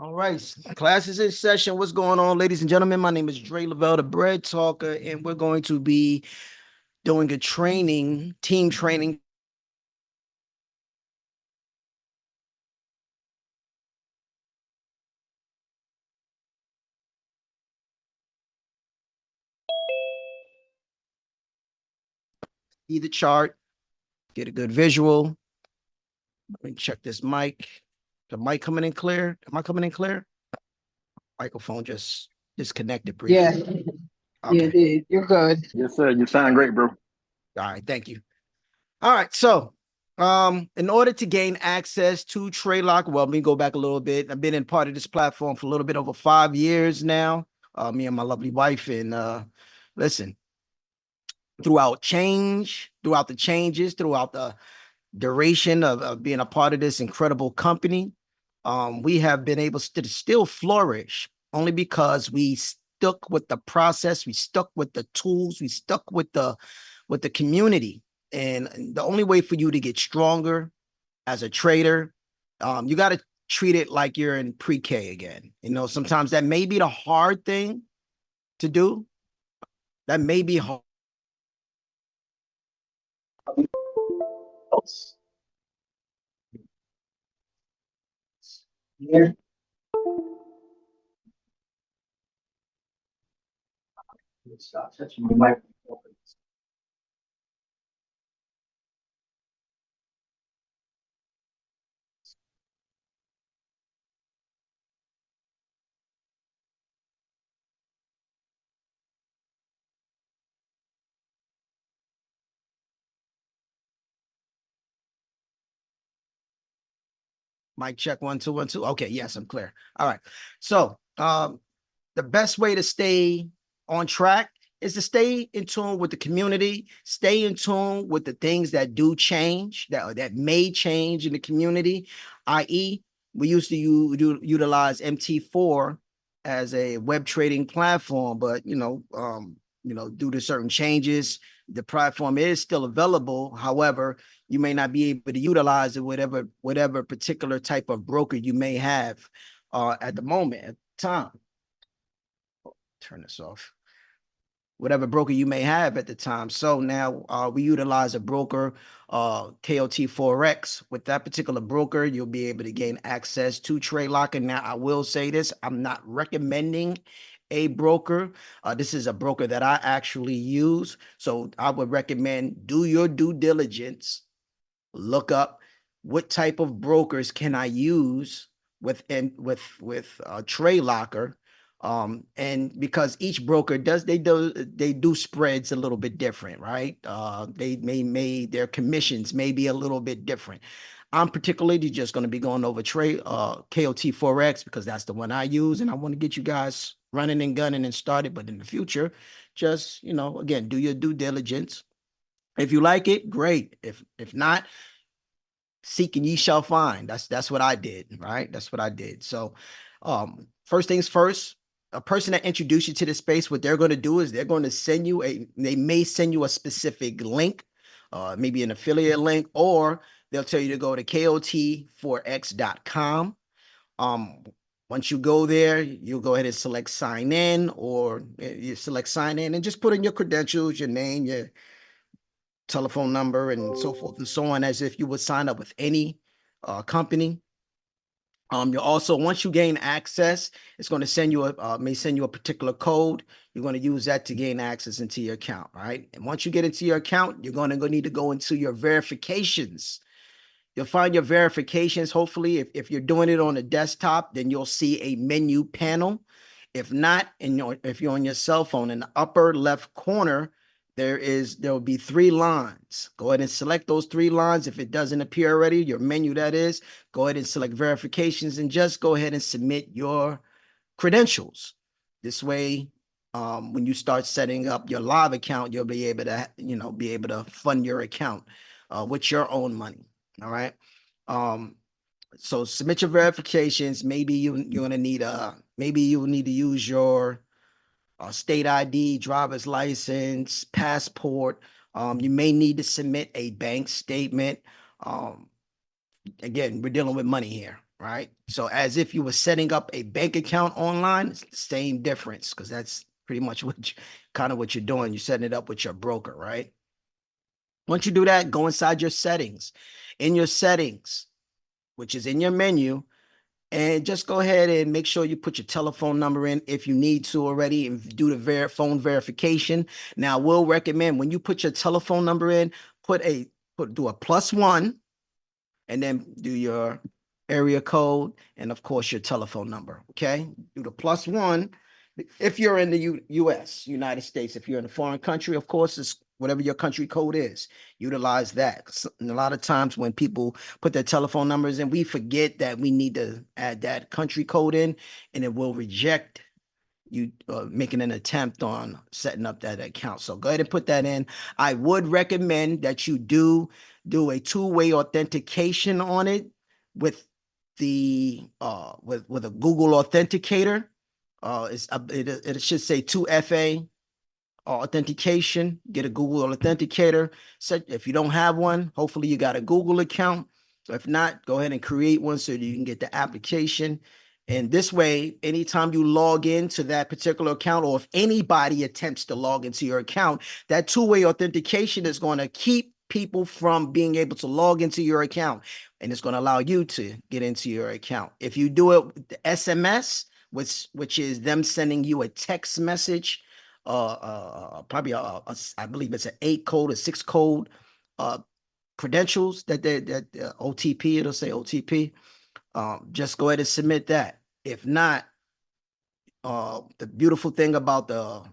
All right, class is in session. What's going on, ladies and gentlemen? My name is Lovell, the bread talker, and we're going to be doing a training, team training. See the chart, get a good visual. Let me check this mic. The mic coming in clear? Am I coming in clear? Microphone just disconnected Yeah, briefly. yeah, Okay. dude, you're good. Yes, sir. You sound great, bro. All right. Thank you. All right. So, in order to gain access to TradeLocker, well, let me go back a little bit. I've been in part of this platform for a little bit over 5 years now. Me and my lovely wife, and listen, throughout the changes, throughout the duration of being a part of this incredible company, we have been able to still flourish only because we stuck with the process, we stuck with the tools, we stuck with the community. And the only way for you to get stronger as a trader, you got to treat it like you're in pre-K again. You know, sometimes that may be the hard thing to do. That may be hard. Yeah. Stop touching my microphone. Mic check 1 2 1 2. Okay, yes, I'm clear. All right. So the best way to stay on track is to stay in tune with the community, stay in tune with the things that do change, that may change in the community, i.e., we used to utilize MT4 as a web trading platform, but due to certain changes, the platform is still available. However, you may not be able to utilize it, whatever particular type of broker you may have at the moment, at the time. Turn this off. Whatever broker you may have at the time. So now we utilize a broker, KOT Forex. With that particular broker, you'll be able to gain access to TradeLocker. Now, I will say this, I'm not recommending a broker. This is a broker that I actually use. So I would recommend do your due diligence, look up what type of brokers can I use with TradeLocker. And because each broker they do spreads a little bit different, right? They may their commissions may be a little bit different. I'm particularly just going to be going over KOT Forex because that's the one I use, and I want to get you guys running and gunning and started. But in the future, just again, do your due diligence. If you like it, great. If not, seek and ye shall find. That's what I did, right? That's what I did. So, first things first, a person that introduced you to the space, what they're going to do is they're going to they may send you a specific link, maybe an affiliate link, or they'll tell you to go to kotforex.com. Once you go there, you'll go ahead and select sign in, or you select sign in and just put in your credentials, your name, your telephone number, and so forth and so on, as if you would sign up with any company. You'll also, once you gain access, it's going to send you may send you a particular code. You're going to use that to gain access into your account, right? And once you get into your account, you're going to need to go into your verifications. You'll find your verifications. Hopefully, if you're doing it on a desktop, then you'll see a menu panel. If not, if you're on your cell phone, in the upper left corner, there will be 3 lines. Go ahead and select those 3 lines. If it doesn't appear already, your menu that is, go ahead and select verifications and just go ahead and submit your credentials. This way, when you start setting up your live account, you'll be able to fund your account with your own money. All right. So submit your verifications. Maybe you're gonna need maybe you'll need to use your state ID, driver's license, passport. You may need to submit a bank statement. Again, we're dealing with money here. right? So as if you were setting up a bank account online, it's the same difference, because that's pretty much kind of what you're doing. You're setting it up with your broker, right? Once you do that, go inside your settings. In your settings, which is in your menu, and just go ahead and make sure you put your telephone number in if you need to already, and do the phone verification. Now, we'll recommend when you put your telephone number in, do a +1, and then do your area code, and of course your telephone number. Okay, do the +1 if you're in the US, United States. If you're in a foreign country, of course, it's whatever your country code is. Utilize that. And a lot of times when people put their telephone numbers in, we forget that we need to add that country code in, and it will reject you making an attempt on setting up that account. So go ahead and put that in. I would recommend that you do a two-way authentication on it with the with a Google Authenticator. It should say 2FA authentication. Get a Google Authenticator. So if you don't have one, hopefully you got a Google account. So if not, go ahead and create one so that you can get the application. And this way, anytime you log into that particular account, or if anybody attempts to log into your account, that two-way authentication is going to keep people from being able to log into your account, and it's going to allow you to get into your account. If you do it with the SMS, which is them sending you a text message, probably I believe it's an 8 code or 6 code credentials that OTP, it'll say OTP. Just go ahead and submit that. If not, the beautiful thing about the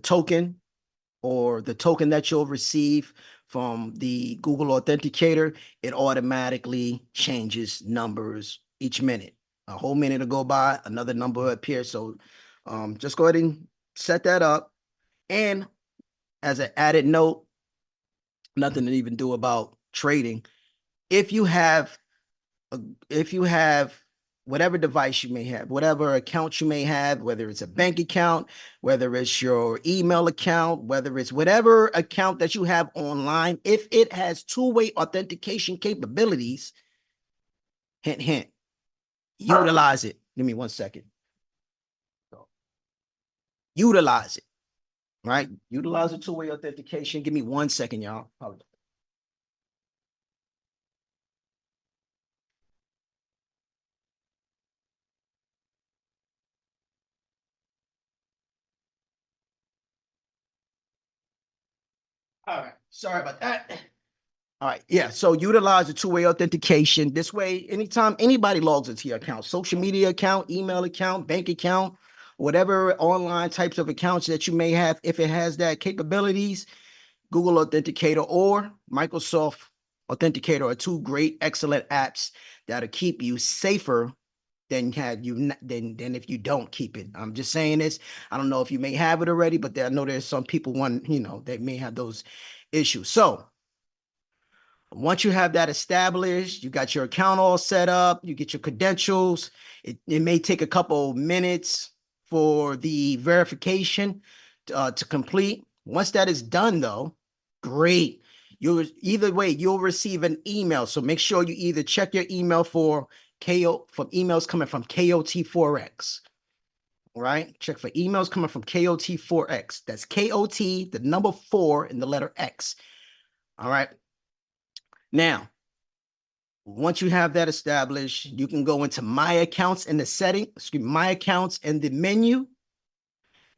token, or the token that you'll receive from the Google Authenticator, it automatically changes numbers each minute. A whole minute will go by, another number will appear. So just go ahead and set that up. And as an added note, nothing to even do about trading. If you have whatever device you may have, whatever account you may have, whether it's a bank account, whether it's your email account, whether it's whatever account that you have online, if it has two-way authentication capabilities, hint, hint, utilize it. Give me 1 second. Utilize it, right? Utilize the two-way authentication. Give me 1 second, y'all. All right, sorry about that. All right, yeah, so utilize the two-way authentication. This way, anytime anybody logs into your account, social media account, email account, bank account, whatever online types of accounts that you may have, if it has that capabilities, Google Authenticator or Microsoft Authenticator are two great, excellent apps that'll keep you safer than if you don't keep it. I'm just saying this. I don't know if you may have it already, but I know there's some people they may have those issues. So once you have that established, you got your account all set up, you get your credentials. It may take a couple minutes for the verification to complete. Once that is done, though, great. Either way, you'll receive an email. So make sure you either check your email for emails coming from KOT Forex. All right, check for emails coming from KOT Forex. That's KOT, the number 4 and the letter X. All right. Now, once you have that established, you can go into My Accounts in the My Accounts in the menu.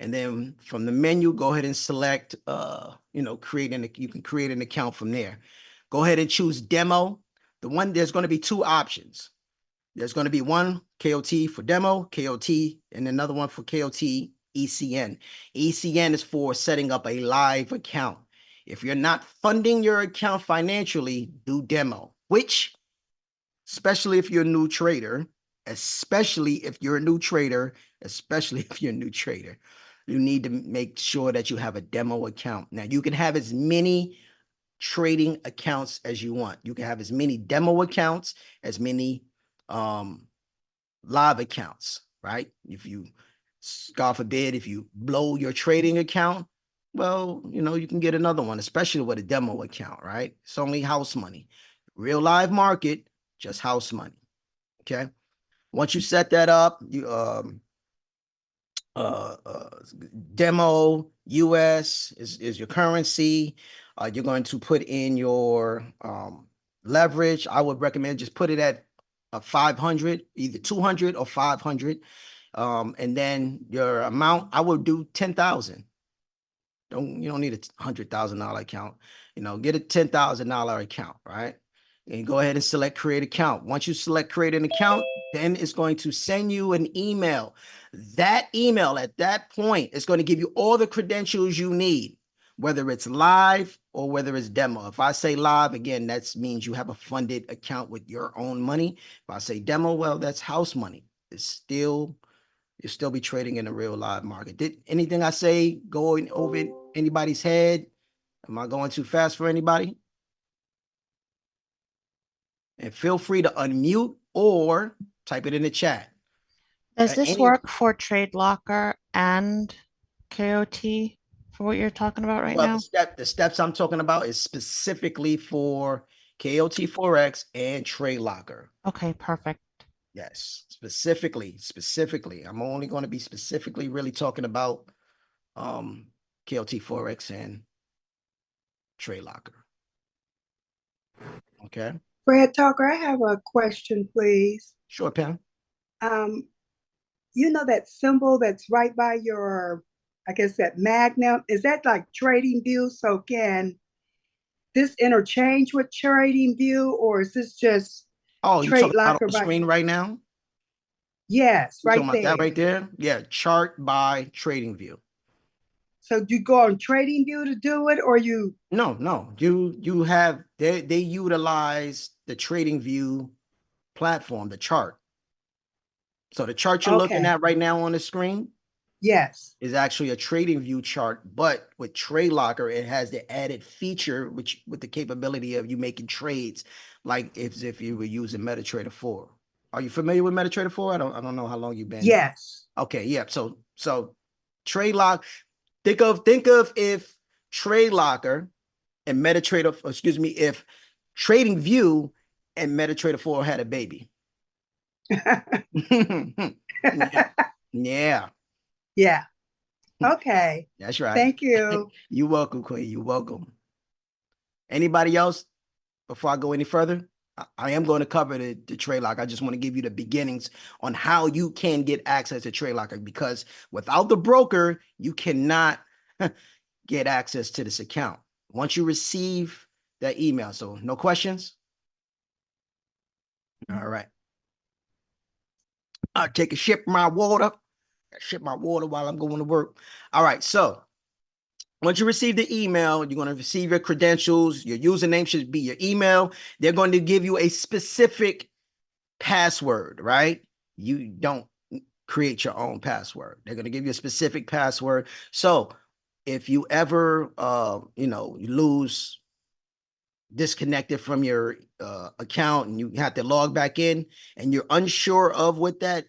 And then from the menu, go ahead and select, you can create an account from there. Go ahead and choose demo. There's going to be 2 options. There's going to be one KOT for demo, KOT, and another one for KOT ECN. ECN is for setting up a live account. If you're not funding your account financially, do demo, which, especially if you're a new trader, you need to make sure that you have a demo account. Now, you can have as many trading accounts as you want. You can have as many demo accounts, as many live accounts, right? If you, God forbid, if you blow your trading account, well, you can get another one, especially with a demo account, right? It's only house money. Real live market, just house money, okay? Once you set that up, you demo US is your currency. You're going to put in your leverage. I would recommend just put it at 500, either 200 or 500. And then your amount, I would do 10,000. You don't need a $100,000 account. Get a $10,000 account, right? And go ahead and select create account. Once you select create an account, then it's going to send you an email. That email at that point is going to give you all the credentials you need, whether it's live or whether it's demo. If I say live, again, that means you have a funded account with your own money. If I say demo, well, that's house money. You'll still be trading in the real live market. Did anything I say go over anybody's head? Am I going too fast for anybody? And feel free to unmute or type it in the chat. Does this work for TradeLocker and KOT for what you're talking about right now? The steps I'm talking about is specifically for KOT Forex and TradeLocker. Okay, perfect. Yes, specifically. I'm only going to be specifically really talking about KOT Forex and TradeLocker. Okay. Fred Talker, I have a question, please. Sure, Pam. You know that symbol that's right by your, I guess that magnet, is that like Trading View? So can this interchange with Trading View, or is this just you talking about on the screen right now? Yes, right there. That right there? Yeah, chart by Trading View. So do you go on Trading View to do it, or you? No. You have they utilize the Trading View platform, the chart. So the chart you're looking at right now on the screen, yes, is actually a Trading View chart, but with TradeLocker, it has the added feature, which with the capability of you making trades, like if you were using MetaTrader 4. Are you familiar with MetaTrader 4? I don't know how long you've been. Yes. Okay, yeah. So TradeLocker. Think of if TradeLocker and MetaTrader, excuse me, if Trading View and MetaTrader 4 had a baby. Yeah. Yeah. Okay. That's right. Thank you. You're welcome, Queen. You're welcome. Anybody else before I go any further? I am going to cover the TradeLocker. I just want to give you the beginnings on how you can get access to TradeLocker, because without the broker, you cannot get access to this account. Once you receive that email. So no questions? All right. I'll take a sip of my water. Ship my water while I'm going to work. All right. So once you receive the email, you're going to receive your credentials. Your username should be your email. They're going to give you a specific password, right? You don't create your own password. They're going to give you a specific password. So if you ever, you lose, disconnected from your account and you have to log back in and you're unsure of what that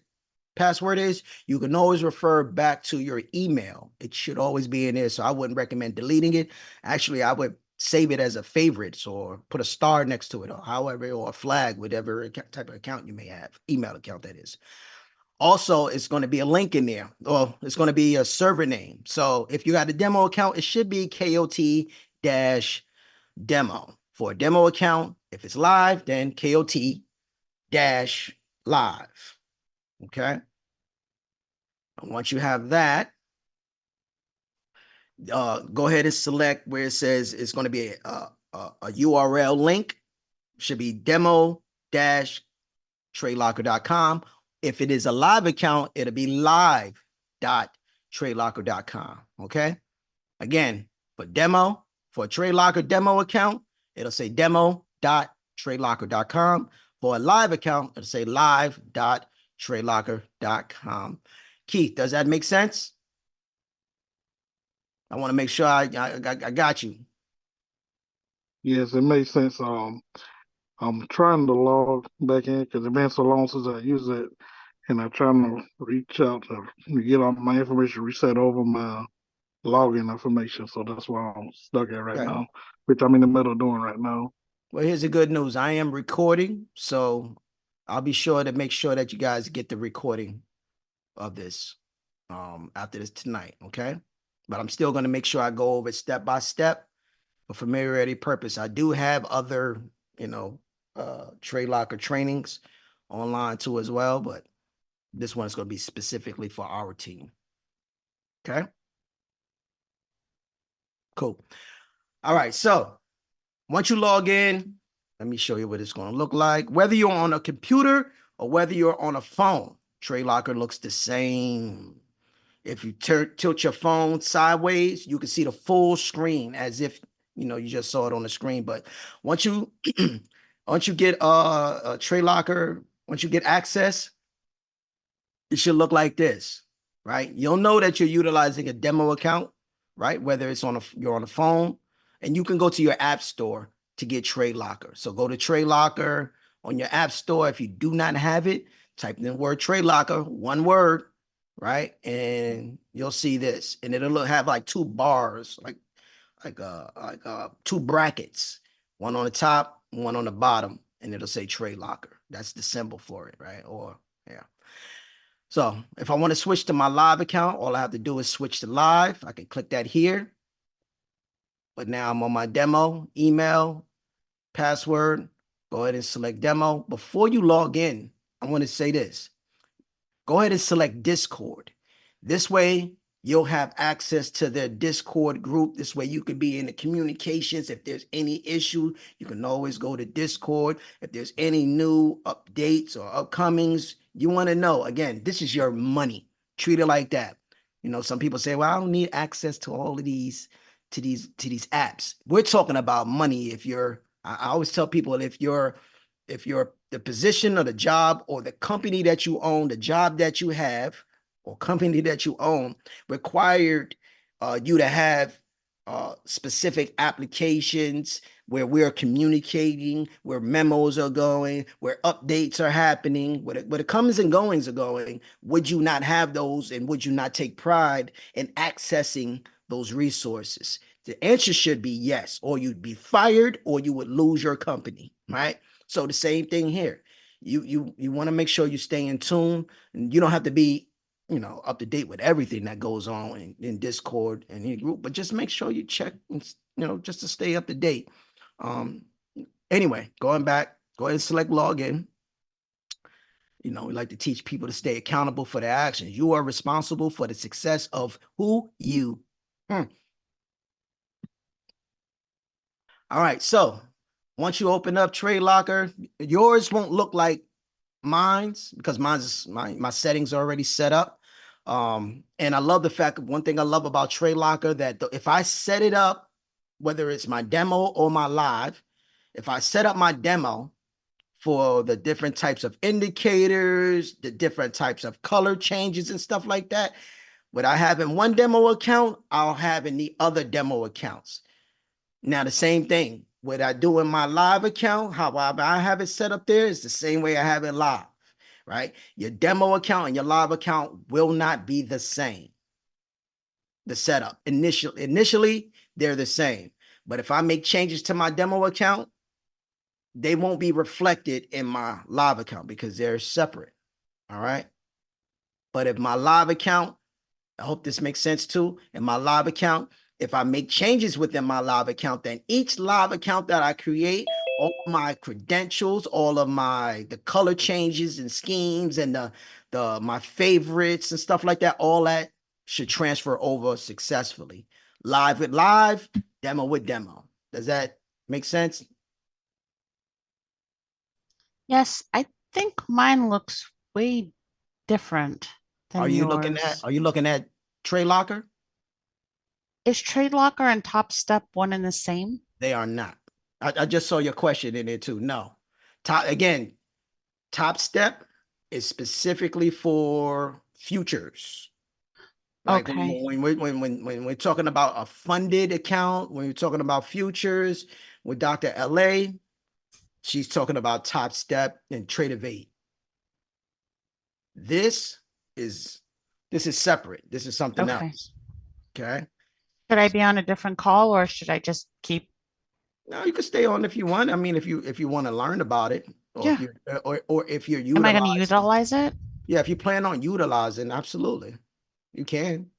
password is, you can always refer back to your email. It should always be in there. So I wouldn't recommend deleting it. Actually, I would save it as a favorites or put a star next to it or however, or a flag, whatever type of account you may have, email account that is. Also, it's going to be a link in there, or it's going to be a server name. So if you got a demo account, it should be KOT-demo. For a demo account, if it's live, then KOT-live. Okay. And once you have that, go ahead and select where it says it's going to be a URL link. Should be demo-tradelocker.com. If it is a live account, it'll be live.tradelocker.com. Okay. Again, for a TradeLocker demo account, it'll say demo.tradelocker.com. For a live account, it'll say live.tradelocker.com. Keith, does that make sense? I want to make sure I got you. Yes, it makes sense. I'm trying to log back in because it's been so long since I used it, and I'm trying to reach out to get all my information reset over my login information. So that's why I'm stuck at right now, which I'm in the middle of doing right now. Well, here's the good news. I am recording, so I'll be sure to make sure that you guys get the recording of this after this tonight, okay? But I'm still going to make sure I go over it step by step for familiarity purpose. I do have other, TradeLocker trainings online too as well, but this one is going to be specifically for our team. Okay. Cool. All right. So once you log in, let me show you what it's going to look like. Whether you're on a computer or whether you're on a phone, TradeLocker looks the same. If you tilt your phone sideways, you can see the full screen as if, you just saw it on the screen. But once you once you get a TradeLocker, once you get access, it should look like this, right? You'll know that you're utilizing a demo account, right? Whether it's you're on a phone, and you can go to your app store to get TradeLocker. So go to TradeLocker on your app store. If you do not have it, type in the word TradeLocker, one word, right? And you'll see this, and it'll have like two bars, like two brackets, one on the top, one on the bottom, and it'll say TradeLocker. That's the symbol for it, right? Or yeah. So if I want to switch to my live account, all I have to do is switch to live. I can click that here. But now I'm on my demo, email, password. Go ahead and select demo. Before you log in, I want to say this. Go ahead and select Discord. This way, you'll have access to their Discord group. This way you can be in the communications. If there's any issue, you can always go to Discord. If there's any new updates or upcomings, you want to know. Again, this is your money. Treat it like that. Some people say, well, I don't need access to all of these, to these apps. We're talking about money. I always tell people, if you're the position or the job or the company that you own, the job that you have, or company that you own required you to have specific applications where we're communicating, where memos are going, where updates are happening, where the comings and goings are going. Would you not have those, and would you not take pride in accessing those resources? The answer should be yes, or you'd be fired, or you would lose your company, right? So the same thing here. You want to make sure you stay in tune, and you don't have to be up to date with everything that goes on in Discord and in group, but just make sure you check, just to stay up to date. Anyway, going back, go ahead and select login. We like to teach people to stay accountable for their actions. You are responsible for the success of who you. All right, so once you open up TradeLocker, yours won't look like mine's, because my settings are already set up. And I love the fact, one thing I love about TradeLocker, that if I set it up, whether it's my demo or my live, if I set up my demo for the different types of indicators, the different types of color changes and stuff like that, what I have in one demo account, I'll have in the other demo accounts. Now, the same thing, what I do in my live account, how I have it set up there, is the same way I have it live, right? Your demo account and your live account will not be the same. The setup, initially, they're the same. But if I make changes to my demo account, they won't be reflected in my live account because they're separate, all right? But if my live account, I hope this makes sense too, in my live account, if I make changes within my live account, then each live account that I create, all my credentials, all of the color changes and schemes and my favorites and stuff like that, all that should transfer over successfully. Live with live, demo with demo. Does that make sense? Yes, I think mine looks way different than Are you yours. looking at TradeLocker? Is TradeLocker and Top Step one and the same? They are not. I just saw your question in there too. No. Top Step is specifically for futures. Like Okay. when we're talking about a funded account, when we're talking about futures with Dr. LA, she's talking about Top Step and Trade-Evade. This is separate. This is something Okay. else. Okay. Should I be on a different call, or should I just keep? No, you can stay on if you want. I mean, if you want to learn about it, Or if Yeah. you're or if you're Am I going to utilizing, utilize it? yeah, if you plan on utilizing, absolutely, you can.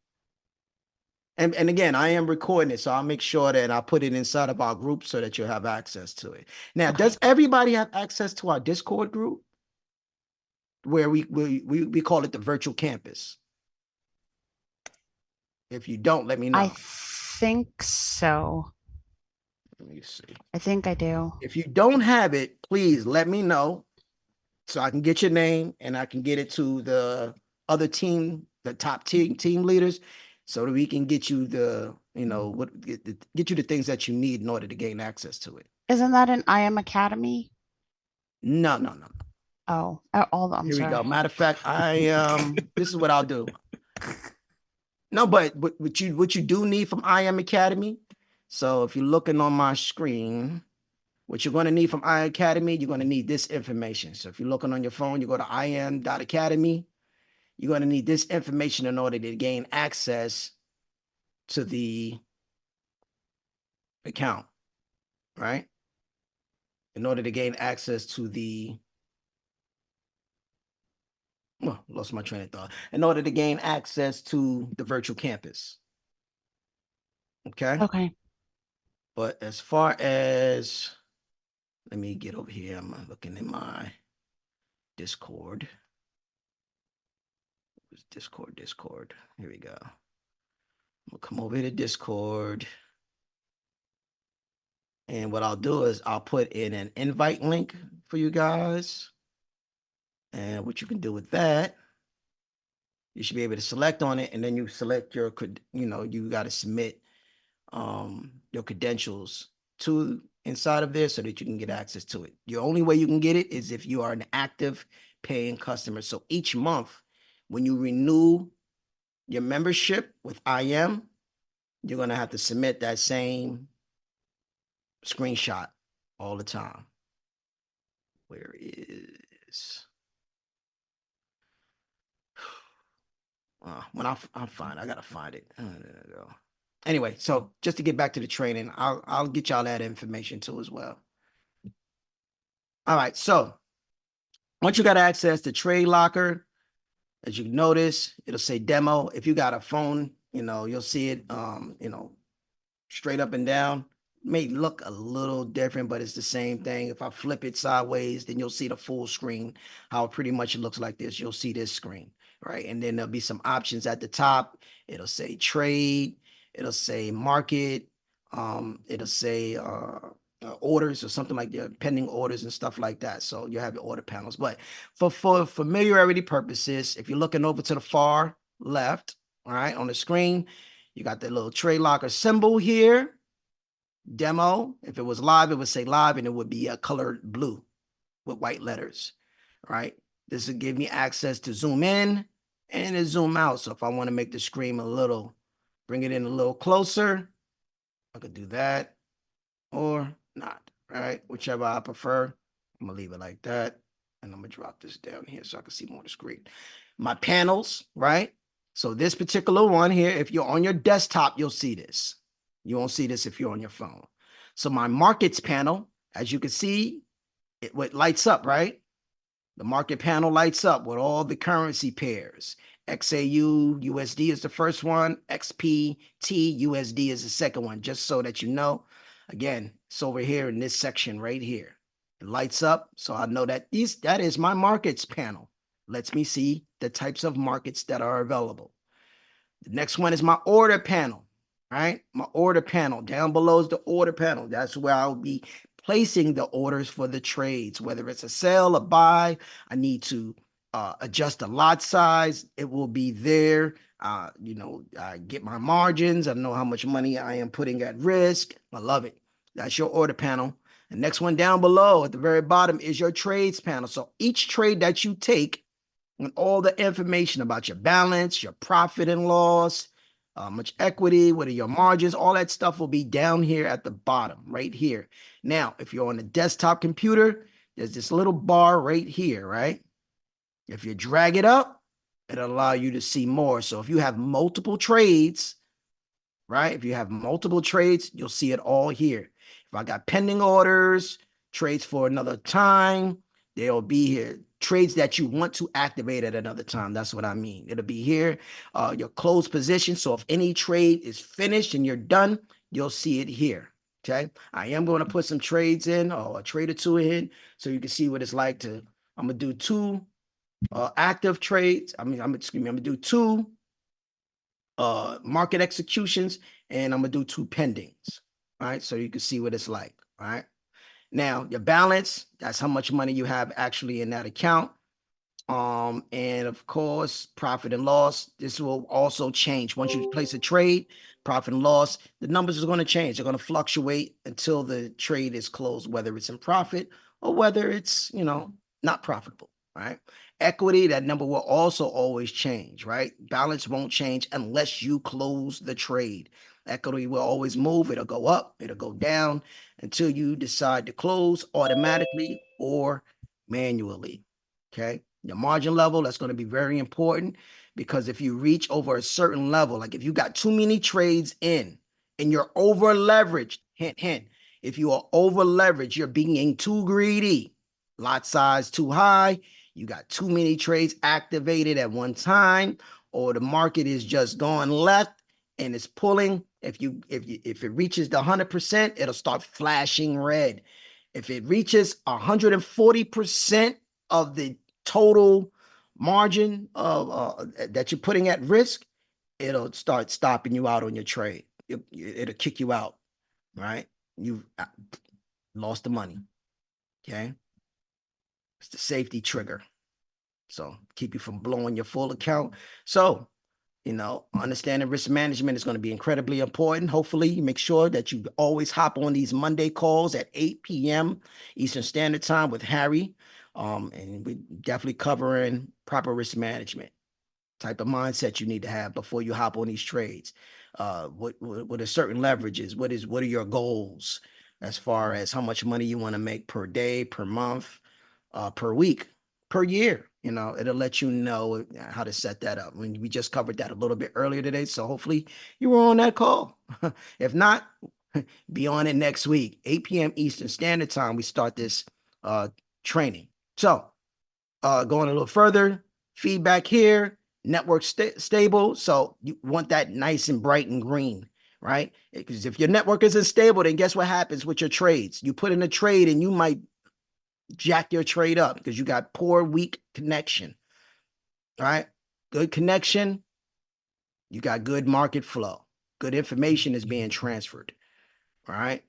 And again, I am recording it, so I'll make sure that I put it inside of our group so that you'll have access to it. Now, Okay. does everybody have access to our Discord group? Where we call it the virtual campus. If you don't, let me I know. think so. Let me see. I think I do. If you don't have it, please let me know so I can get your name and I can get it to the other team, the top team leaders, so that we can get you the, get you the things that you need in order to gain access to it. Isn't that an IM Academy? No. Oh, I'm Here we go. sorry. Matter of fact, this is what I'll do. No, but what you do need from IM Academy. So if you're looking on my screen, what you're going to need from IM Academy, you're going to need this information. So if you're looking on your phone, you go to im.academy. You're going to need this information in order to gain access to the account, right? In order to gain access to the, well, lost my train of thought. In order to gain access to the virtual campus. Okay. Okay. But as far as, let me get over here. I'm looking in my Discord. Discord. Here we go. We'll come over to Discord. And what I'll do is I'll put in an invite link for you guys. And what you can do with that, you should be able to select on it, and then you select your, you got to submit your credentials to inside of there so that you can get access to it. The only way you can get it is if you are an active paying customer. So each month, when you renew your membership with IM, you're going to have to submit that same screenshot all the time. Where is, when I'll find, I got to find it. There we go. Anyway, so just to get back to the training, I'll get y'all that information too as well. All right, so once you got access to TradeLocker, as you can notice, it'll say demo. If you got a phone, you'll see it, straight up and down. May look a little different, but it's the same thing. If I flip it sideways, then you'll see the full screen, how it pretty much looks like this. You'll see this screen, right? And then there'll be some options at the top. It'll say trade. It'll say market. It'll say orders or something like that, pending orders and stuff like that. So you have your order panels. But for familiarity purposes, if you're looking over to the far left, all right, on the screen, you got the little TradeLocker symbol here. Demo. If it was live, it would say live and it would be colored blue with white letters, right? This would give me access to zoom in and to zoom out. So if I want to make the screen bring it in a little closer, I could do that or not, right? Whichever I prefer. I'm gonna leave it like that. And I'm gonna drop this down here so I can see more of the screen. My panels, right? So this particular one here, if you're on your desktop, you'll see this. You won't see this if you're on your phone. So my markets panel, as you can see, it lights up, right? The market panel lights up with all the currency pairs. XAU USD is the first one. XPT USD is the second one, just so that you know. Again, it's over here in this section right here. It lights up, so I know that that is my markets panel. Lets me see the types of markets that are available. The next one is my order panel. Right? My order panel. Down below is the order panel. That's where I'll be placing the orders for the trades, whether it's a sell, a buy. I need to adjust the lot size. It will be there. I get my margins. I know how much money I am putting at risk. I love it. That's your order panel. The next one down below at the very bottom is your trades panel. So each trade that you take and all the information about your balance, your profit and loss, much equity, what are your margins, all that stuff will be down here at the bottom, right here. Now, if you're on a desktop computer, there's this little bar right here, right? If you drag it up, it'll allow you to see more. So if you have multiple trades, right? If you have multiple trades, you'll see it all here. If I got pending orders, trades for another time, They'll be here. Trades that you want to activate at another time. That's what I mean. It'll be here, your closed position. So if any trade is finished and you're done, you'll see it here. Okay. I am going to put some trades in, or a trade or two in, so you can see what it's like to, I'm going to do two active trades. I'm going to do two market executions, and I'm going to do two pendings. All right. So you can see what it's like. All right. Now, your balance, that's how much money you have actually in that account. And of course, profit and loss. This will also change. Once you place a trade, profit and loss, the numbers are going to change. They're going to fluctuate until the trade is closed, whether it's in profit or whether it's, not profitable, right? Equity, that number will also always change, right? Balance won't change unless you close the trade. Equity will always move. It'll go up, it'll go down until you decide to close automatically or manually. Okay. Your margin level, that's going to be very important, because if you reach over a certain level, like if you got too many trades in and you're over leveraged, hint, hint, if you are over leveraged, you're being too greedy, lot size too high, you got too many trades activated at one time, or the market is just going left and it's pulling. If it reaches the 100%, it'll start flashing red. If it reaches 140% of the total margin of that you're putting at risk, it'll start stopping you out on your trade. It'll kick you out, right? You've lost the money. Okay. It's the safety trigger. So keep you from blowing your full account. So, understanding risk management is going to be incredibly important. Hopefully, make sure that you always hop on these Monday calls at 8 p.m. Eastern Standard Time with Harry. And we're definitely covering proper risk management, type of mindset you need to have before you hop on these trades. What are certain leverages? What are your goals as far as how much money you want to make per day, per month, per week, per year? It'll let you know how to set that up. We just covered that a little bit earlier today, so hopefully you were on that call. If not, be on it next week, 8 p.m. Eastern Standard Time. We start this training. So going a little further, feedback here, network stable. So you want that nice and bright and green, right? Because if your network isn't stable, then guess what happens with your trades? You put in a trade and you might jack your trade up because you got poor, weak connection, right? Good connection, you got good market flow. Good information is being transferred, all right?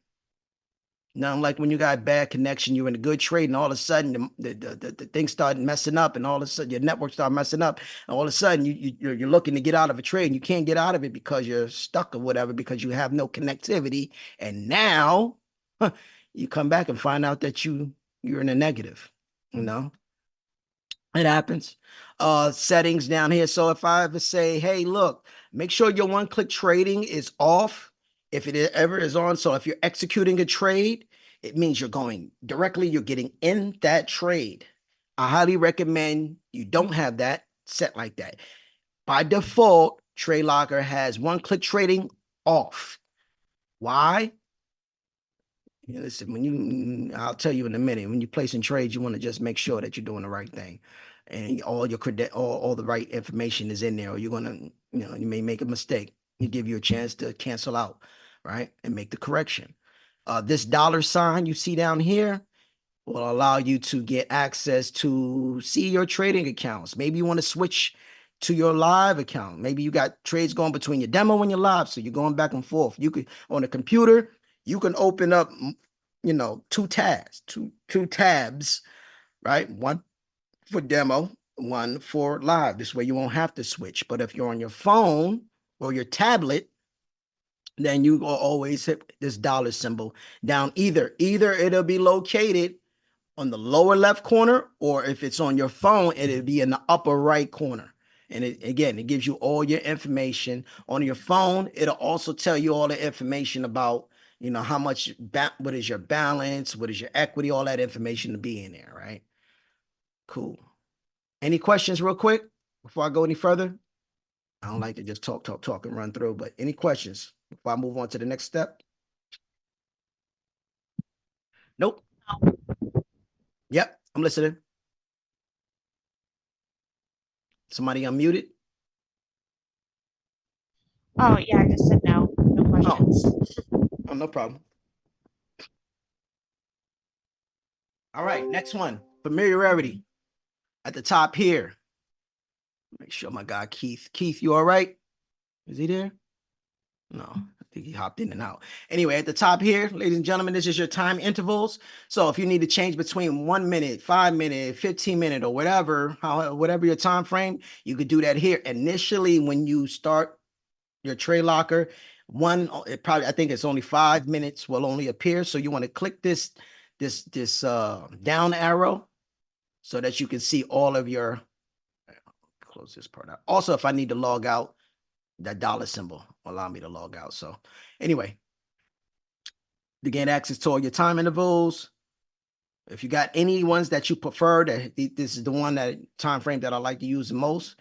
Nothing like when you got bad connection, you're in a good trade, and all of a sudden the thing started messing up, and all of a sudden your network started messing up, and all of a sudden you're looking to get out of a trade, and you can't get out of it because you're stuck or whatever, because you have no connectivity, and now you come back and find out that you're in a negative, It happens. Settings down here. So if I ever say, hey, look, make sure your one-click trading is off if it ever is on. So if you're executing a trade, it means you're going directly, you're getting in that trade. I highly recommend you don't have that set like that. By default, TradeLocker has one-click trading off. Why? Listen, I'll tell you in a minute, when you're placing trades, you want to just make sure that you're doing the right thing, and all the right information is in there, or you're going to, you may make a mistake. It give you a chance to cancel out, right? And make the correction. This $sign you see down here will allow you to get access to see your trading accounts. Maybe you want to switch to your live account. Maybe you got trades going between your demo and your live, so you're going back and forth. You could, on a computer, you can open up, two tabs, right? One for demo, one for live. This way you won't have to switch. But if you're on your phone or your tablet, then you will always hit this $ symbol down. Either it'll be located on the lower left corner, or if it's on your phone, it'll be in the upper right corner. And it gives you all your information on your phone. It'll also tell you all the information about, how much, what is your balance, what is your equity, all that information to be in there, right? Cool. Any questions real quick before I go any further? I don't like to just talk and run through, but any questions before I move on to the next step? Nope. Yep. I'm listening. Somebody unmuted? Oh, yeah, I just said no. No questions. Oh, no problem. All right, next one. Familiarity. At the top here. Make sure my guy Keith. Keith, you all right? Is he there? No, I think he hopped in and out. Anyway, at the top here, ladies and gentlemen, this is your time intervals. So if you need to change between 1 minute, 5 minute, 15 minute, or whatever, whatever your time frame, you could do that here. Initially, when you start your TradeLocker, I think it's only 5 minutes will only appear. So you want to click this down arrow so that you can see all of your. Close this part out. Also, if I need to log out, that dollar symbol will allow me to log out. So anyway, to gain access to all your time intervals, if you got any ones that you prefer, that this is the one that time frame that I like to use the most,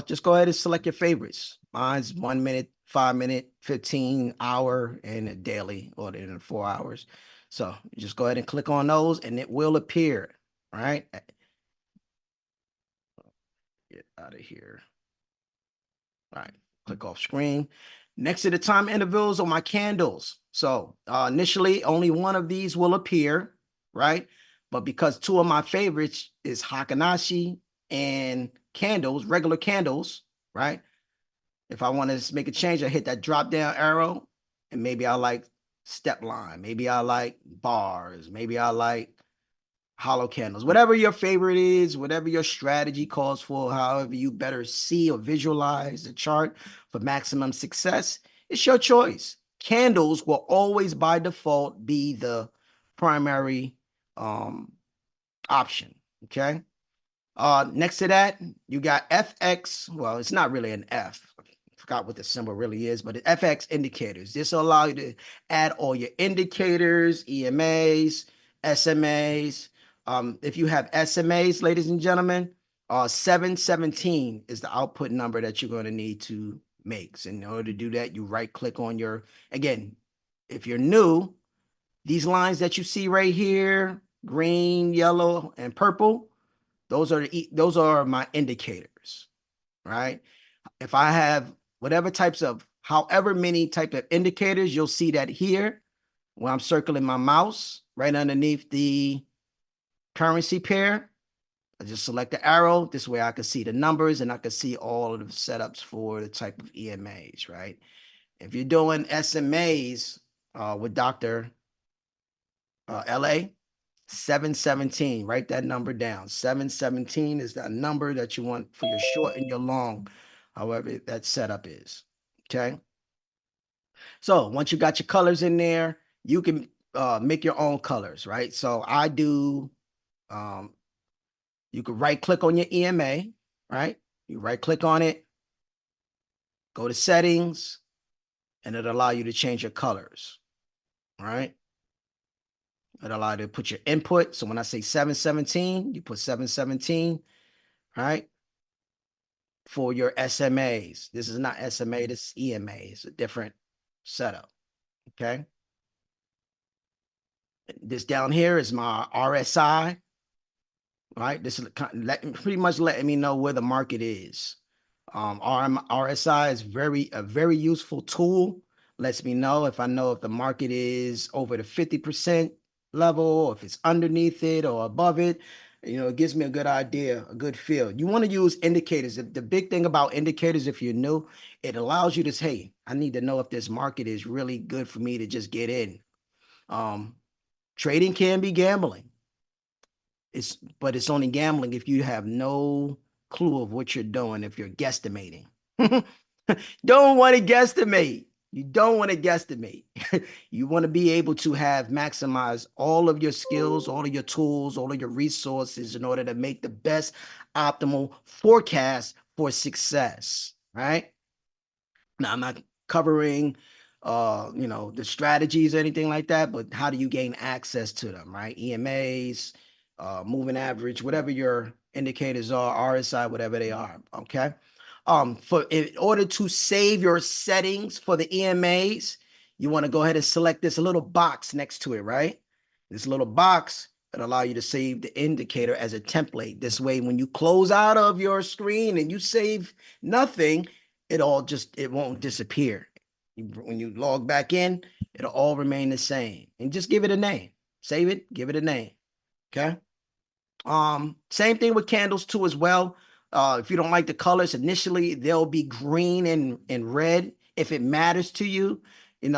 just go ahead and select your favorites. Mine's 1 minute, 5 minute, 15 hour, and a daily, or in 4 hours. So just go ahead and click on those and it will appear, right? Get out of here. All right, click off screen. Next to the time intervals are my candles. So initially, only one of these will appear, right? But because two of my favorites is Hakanashi and candles, regular candles, right? If I want to make a change, I hit that drop down arrow, and maybe I like step line, maybe I like bars, maybe I like hollow candles, whatever your favorite is, whatever your strategy calls for, however you better see or visualize the chart for maximum success, it's your choice. Candles will always by default be the primary option, okay? Next to that, you got FX. Well, it's not really an F. I forgot what the symbol really is, but the FX indicators. This will allow you to add all your indicators, EMAs, SMAs. If you have SMAs, ladies and gentlemen, 717 is the output number that you're going to need to make. So in order to do that, you right click on your, again, if you're new, these lines that you see right here, green, yellow, and purple, those are my indicators, right? If I have however many type of indicators, you'll see that here when I'm circling my mouse right underneath the currency pair. I just select the arrow. This way I can see the numbers and I can see all of the setups for the type of EMAs, right? If you're doing SMAs with Dr. LA, 717, write that number down. 717 is the number that you want for your short and your long, however that setup is, okay? So once you got your colors in there, you can make your own colors, right? So I do, you can right click on your EMA, right? You right click on it, go to settings, and it'll allow you to change your colors, right? It'll allow you to put your input. So when I say 717, you put 717, right? For your SMAs. This is not SMA, this is EMA. It's a different setup, okay? This down here is my RSI, right? This is pretty much letting me know where the market is. RSI is a very useful tool. Lets me know if the market is over the 50% level, or if it's underneath it or above it. You know, it gives me a good idea, a good feel. You want to use indicators. The big thing about indicators, if you're new, it allows you to say, hey, I need to know if this market is really good for me to just get in. Trading can be gambling. But it's only gambling if you have no clue of what you're doing, if you're guesstimating. Don't want to guesstimate. You don't want to guesstimate. You want to be able to maximize all of your skills, all of your tools, all of your resources in order to make the best optimal forecast for success, right? Now, I'm not covering the strategies or anything like that, but how do you gain access to them, right? EMAs, moving average, whatever your indicators are, RSI, whatever they are, okay? In order to save your settings for the EMAs, you want to go ahead and select this little box next to it, right? This little box, It'll allow you to save the indicator as a template. This way, when you close out of your screen and you save nothing, it won't disappear. When you log back in, it'll all remain the same. And just give it a name. Save it, give it a name. Okay. Same thing with candles too as well. If you don't like the colors, initially they'll be green and red. If it matters to you, then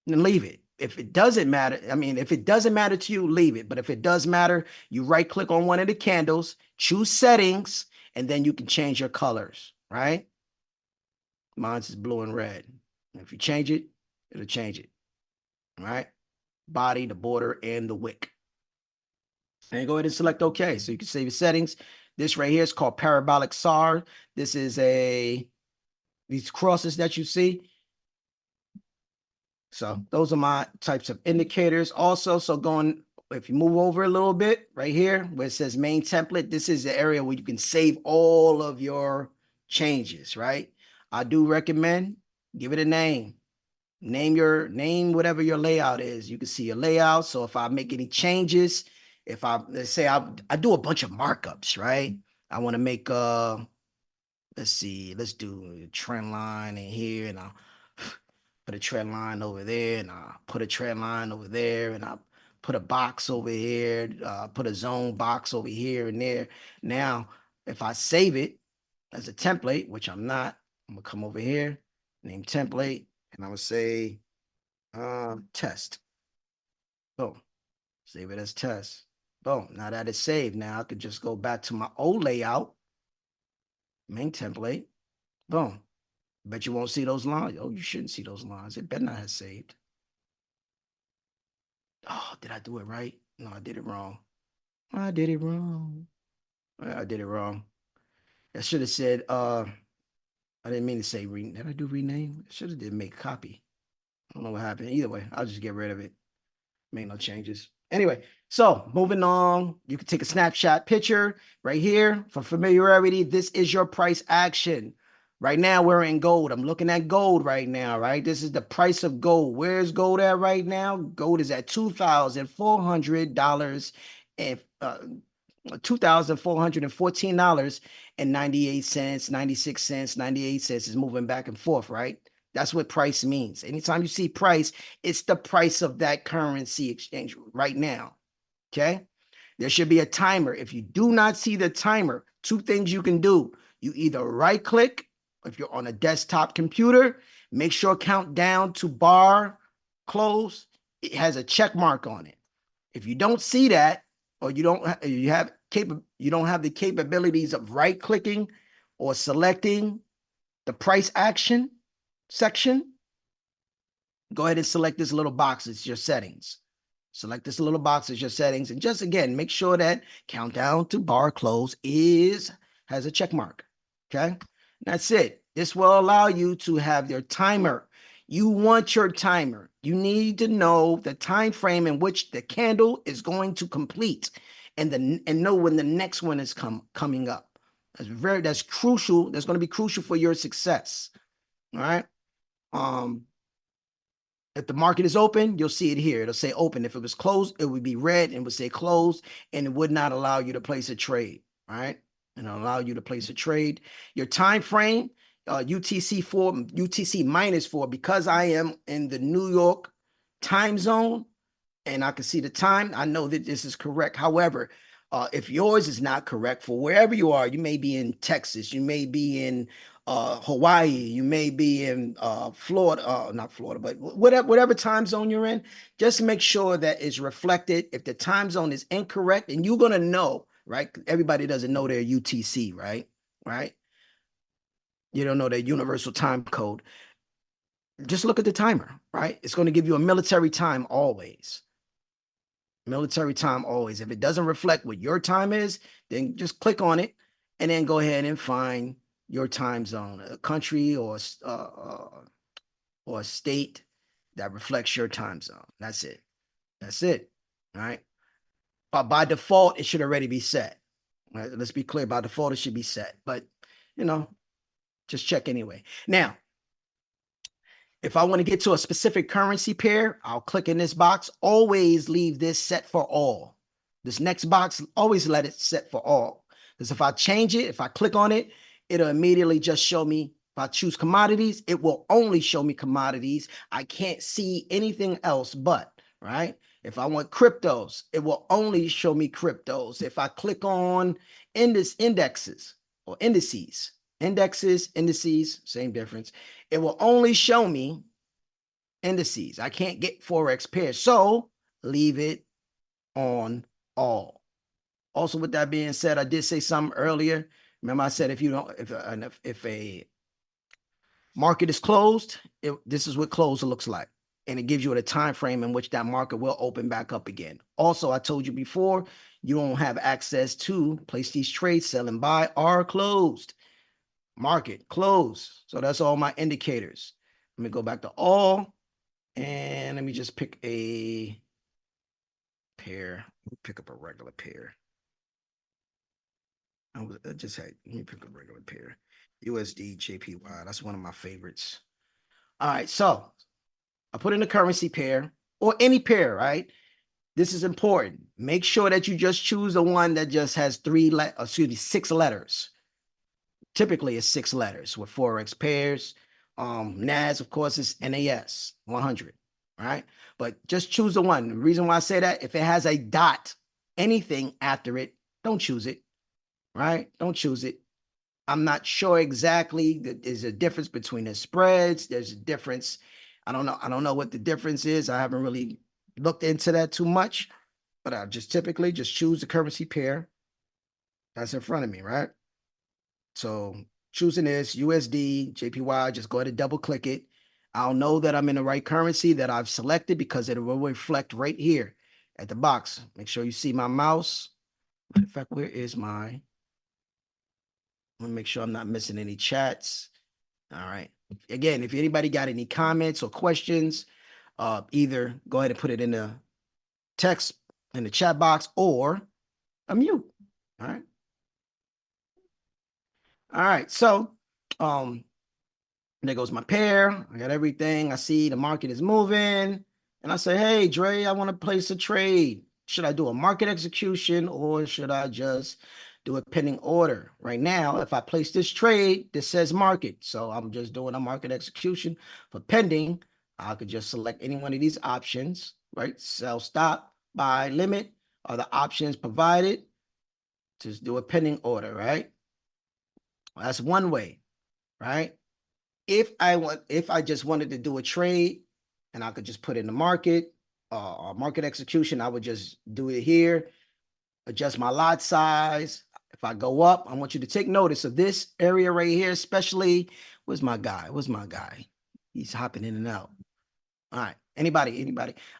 leave it. If it doesn't matter, if it doesn't matter to you, leave it. But if it does matter, you right click on one of the candles, choose settings, and then you can change your colors, right? Mine's is blue and red. If you change it, it'll change it, right? Body, the border, and the wick. And go ahead and select OK. So you can save your settings. This right here is called parabolic SAR. This is these crosses that you see. So those are my types of indicators also. So if you move over a little bit right here where it says main template, this is the area where you can save all of your changes, right? I do recommend give it a name. Name whatever your layout is. You can see your layout. So if I make any changes, let's say I do a bunch of markups, right? I want to make let's do a trend line in here, and I'll put a trend line over there, and I'll put a trend line over there, and I'll put a box over here, put a zone box over here and there. Now, if I save it as a template, which I'm not, I'm gonna come over here, name template, and I'm gonna say test. Boom. Save it as test. Boom. Now that it's saved, now I could just go back to my old layout, main template. Boom. Bet you won't see those lines. Oh, you shouldn't see those lines. It better not have saved. Oh, did I do it right? No, I did it wrong. I did it wrong. I did it wrong. I should have said, I didn't mean to say did I do rename? I should have did make copy. I don't know what happened. Either way, I'll just get rid of it. Make no changes. Anyway, so moving on, you can take a snapshot picture right here for familiarity. This is your price action. Right now, we're in gold. I'm looking at gold right now, right? This is the price of gold. Where's gold at right now? Gold is at $2,400 and $2,414.98, 96 cents, 98 cents is moving back and forth, right? That's what price means. Anytime you see price, it's the price of that currency exchange right now. Okay. There should be a timer. If you do not see the timer, two things you can do. You either right click, if you're on a desktop computer, make sure count down to bar close. It has a check mark on it. If you don't see that, or you don't have the capabilities of right clicking or selecting the price action section, go ahead and select this little box. It's your settings. Select this little box as your settings, and just again make sure that countdown to bar close has a check mark. Okay, that's it. This will allow you to have your timer. You want your timer. You need to know the time frame in which the candle is going to complete, and know when the next one is coming up. That's crucial. That's going to be crucial for your success. All right. If the market is open, you'll see it here. It'll say open. If it was closed, it would be red and would say closed, and it would not allow you to place a trade. All right. And it'll allow you to place a trade. Your time frame, UTC -4, because I am in the New York time zone and I can see the time, I know that this is correct. However, if yours is not correct for wherever you are, you may be in Texas, you may be in Hawaii, you may be in Florida, not Florida, but whatever time zone you're in, just make sure that it's reflected. If the time zone is incorrect, and you're going to know, right? Everybody doesn't know their UTC, right? Right? You don't know their universal time code. Just look at the timer, right? It's going to give you a military time always. Military time always. If it doesn't reflect what your time is, then just click on it and then go ahead and find your time zone, a country or a state that reflects your time zone. That's it. That's it. All right. But by default, it should already be set. Right? Let's be clear. By default, it should be set. But, just check anyway. Now, If I want to get to a specific currency pair, I'll click in this box. Always leave this set for all. This next box, always let it set for all. Because if I change it, if I click on it, it'll immediately just show me. If I choose commodities, it will only show me commodities. I can't see anything else but, right? If I want cryptos, it will only show me cryptos. If I click on indexes or indices, indices, same difference. It will only show me indices. I can't get Forex pairs. So leave it on all. Also, with that being said, I did say something earlier. Remember, I said if a market is closed, this is what closed looks like. And it gives you a time frame in which that market will open back up again. Also, I told you before, you don't have access to place these trades. Sell and buy are closed. Market closed. So that's all my indicators. Let me go back to all, and let me just pick a pair. Pick up a regular pair. I just had, let me pick a regular pair. USD JPY. That's one of my favorites. All right, so I put in a currency pair or any pair, right? This is important. Make sure that you just choose the one that just has 6 letters. Typically, it's 6 letters with Forex pairs. NAS, of course, is NAS 100, right? But just choose the one. The reason why I say that, if it has a dot, anything after it, don't choose it, right? Don't choose it. I'm not sure exactly. There's a difference between the spreads. There's a difference. I don't know what the difference is. I haven't really looked into that too much, but I just typically just choose the currency pair that's in front of me, right? So choosing this USD, JPY, just go ahead and double click it. I'll know that I'm in the right currency that I've selected because it will reflect right here at the box. Make sure you see my mouse. In fact, where is my, let me make sure I'm not missing any chats. All right. Again, if anybody got any comments or questions, either go ahead and put it in the text in the chat box or unmute. All right. All right. So, there goes my pair. I got everything. I see the market is moving. And I say, hey, Dre, I want to place a trade. Should I do a market execution or should I just do a pending order? Right now, if I place this trade, this says market. So I'm just doing a market execution. For pending, I could just select any one of these options, right? Sell, stop, buy, limit are the options provided. Just do a pending order, right? Well, that's one way, right? If I just wanted to do a trade and I could just put in the market, market execution, I would just do it here, adjust my lot size. If I go up, I want you to take notice of this area right here, especially, where's my guy? Where's my guy? He's hopping in and out. All right, anybody?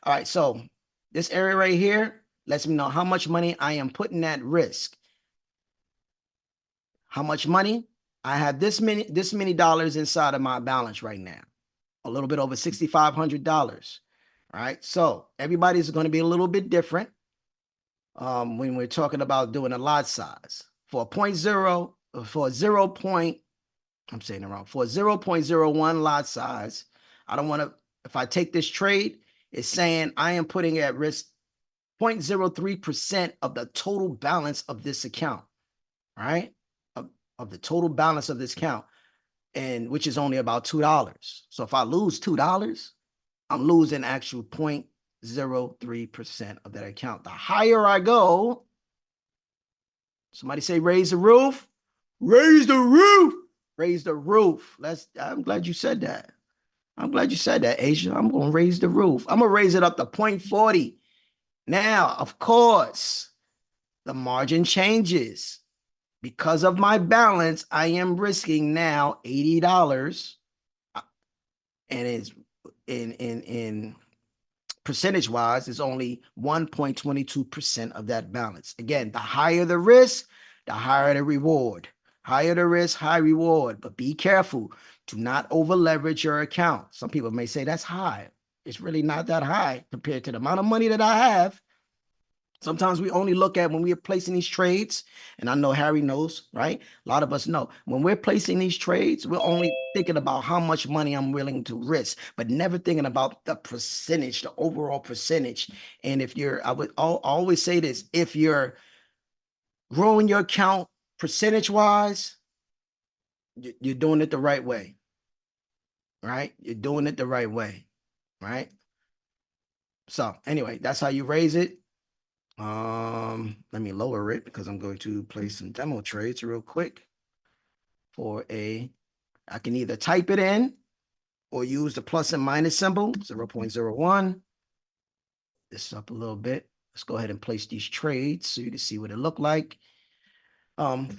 All right, so this area right here lets me know how much money I am putting at risk. How much money? I have this many dollars inside of my balance right now, a little bit over $6,500. All right, so everybody's going to be a little bit different when we're talking about doing a lot size. For a 0.01 lot size, I don't want to, if I take this trade, it's saying I am putting at risk 0.03% of the total balance of this account, right? Of the total balance of this account, and which is only about $2. So if I lose $2, I'm losing actual 0.03% of that account. The higher I go, somebody say raise the roof, raise the roof, raise the roof. I'm glad you said that. I'm glad you said that, Asia. I'm going to raise the roof. I'm going to raise it up to 0.40. Now, of course, the margin changes. Because of my balance, I am risking now $80, and it's in percentage wise, it's only 1.22% of that balance. Again, the higher the risk, the higher the reward. Higher the risk, high reward. But be careful. Do not over leverage your account. Some people may say that's high. It's really not that high compared to the amount of money that I have. Sometimes we only look at when we are placing these trades, and I know Harry knows, right? A lot of us know when we're placing these trades, we're only thinking about how much money I'm willing to risk, but never thinking about the percentage, the overall percentage. And if you're, I would always say this, if you're growing your account percentage wise, you're doing it the right way, right? You're doing it the right way, right? So anyway, that's how you raise it. Let me lower it because I'm going to play some demo trades real quick I can either type it in or use the plus and minus symbol, 0.01. This up a little bit. Let's go ahead and place these trades so you can see what it looked like.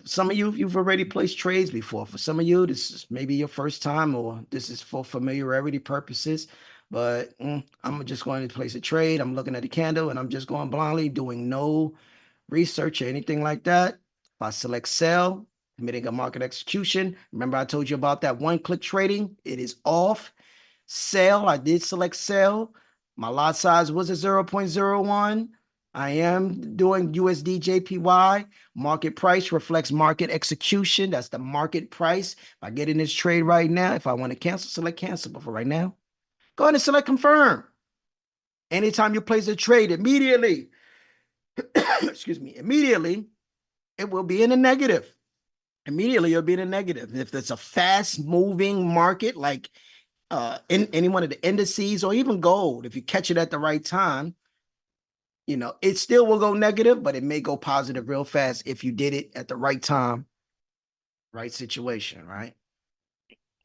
Some of you've already placed trades before. For some of you, this is maybe your first time, or this is for familiarity purposes. But I'm just going to place a trade. I'm looking at the candle and I'm just going blindly, doing no research or anything like that. If I select sell, committing a market execution. Remember I told you about that one-click trading? It is off. Sell, I did select sell. My lot size was a 0.01. I am doing USD JPY. Market price reflects market execution. That's the market price. If I get in this trade right now, if I want to cancel, select cancel. But for right now, go ahead and select confirm. Anytime you place a trade, immediately, excuse me, immediately, it will be in a negative. Immediately, you'll be in a negative. If it's a fast-moving market, like in any one of the indices or even gold, if you catch it at the right time, you know, it still will go negative, but it may go positive real fast if you did it at the right time, right situation, right?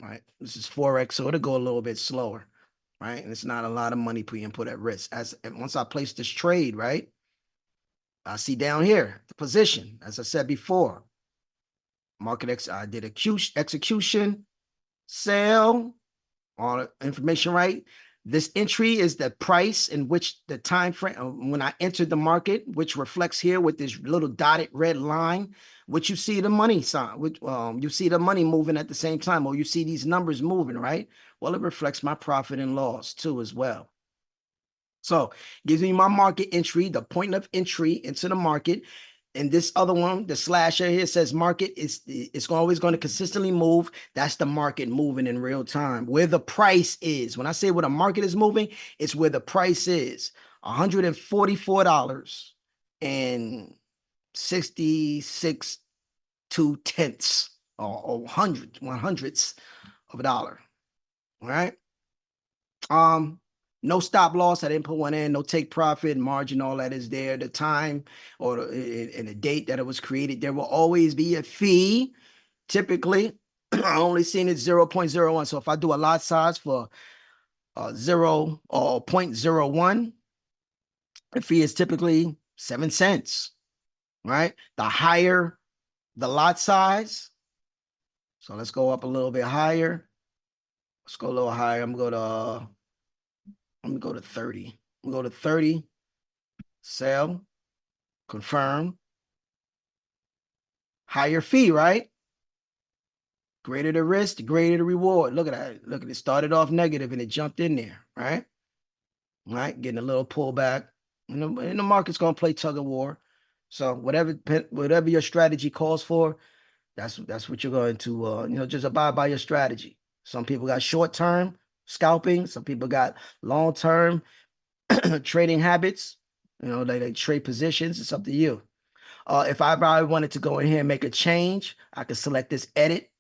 Right. This is Forex, so it'll go a little bit slower, right? And it's not a lot of money being put at risk. Once I place this trade, right? I see down here the position, as I said before. I did execution, sale, all the information right. This entry is the price in which the time frame when I entered the market, which reflects here with this little dotted red line, which you see the money sign, which you see the money moving at the same time, or you see these numbers moving, right? Well, it reflects my profit and loss too as well. So gives me my market entry, the point of entry into the market. And this other one, the slasher here says market it's always going to consistently move. That's the market moving in real time. Where the price is. When I say where the market is moving, it's where the price is. $144 and 66 2/10 or hundredths of a dollar. All right. No stop loss. I didn't put one in. No take profit, margin, all that is there. The time or and the date that it was created. There will always be a fee. Typically, I only seen it 0.01. So if I do a lot size for 0 or 0.01, the fee is typically 7 cents. Right? The higher the lot size. So let's go up a little bit higher. Let's go a little higher. I'm going to go to 30. I'm going to go to 30. Sell. Confirm. Higher fee, right? Greater the risk, the greater the reward. Look at that. Look at it. Started off negative and it jumped in there, right? Right? Getting a little pullback. And the market's going to play tug of war. So whatever your strategy calls for, that's what you're going to, just abide by your strategy. Some people got short-term scalping. Some people got long-term trading habits. They trade positions. It's up to you. If I wanted to go in here and make a change, I could select this edit,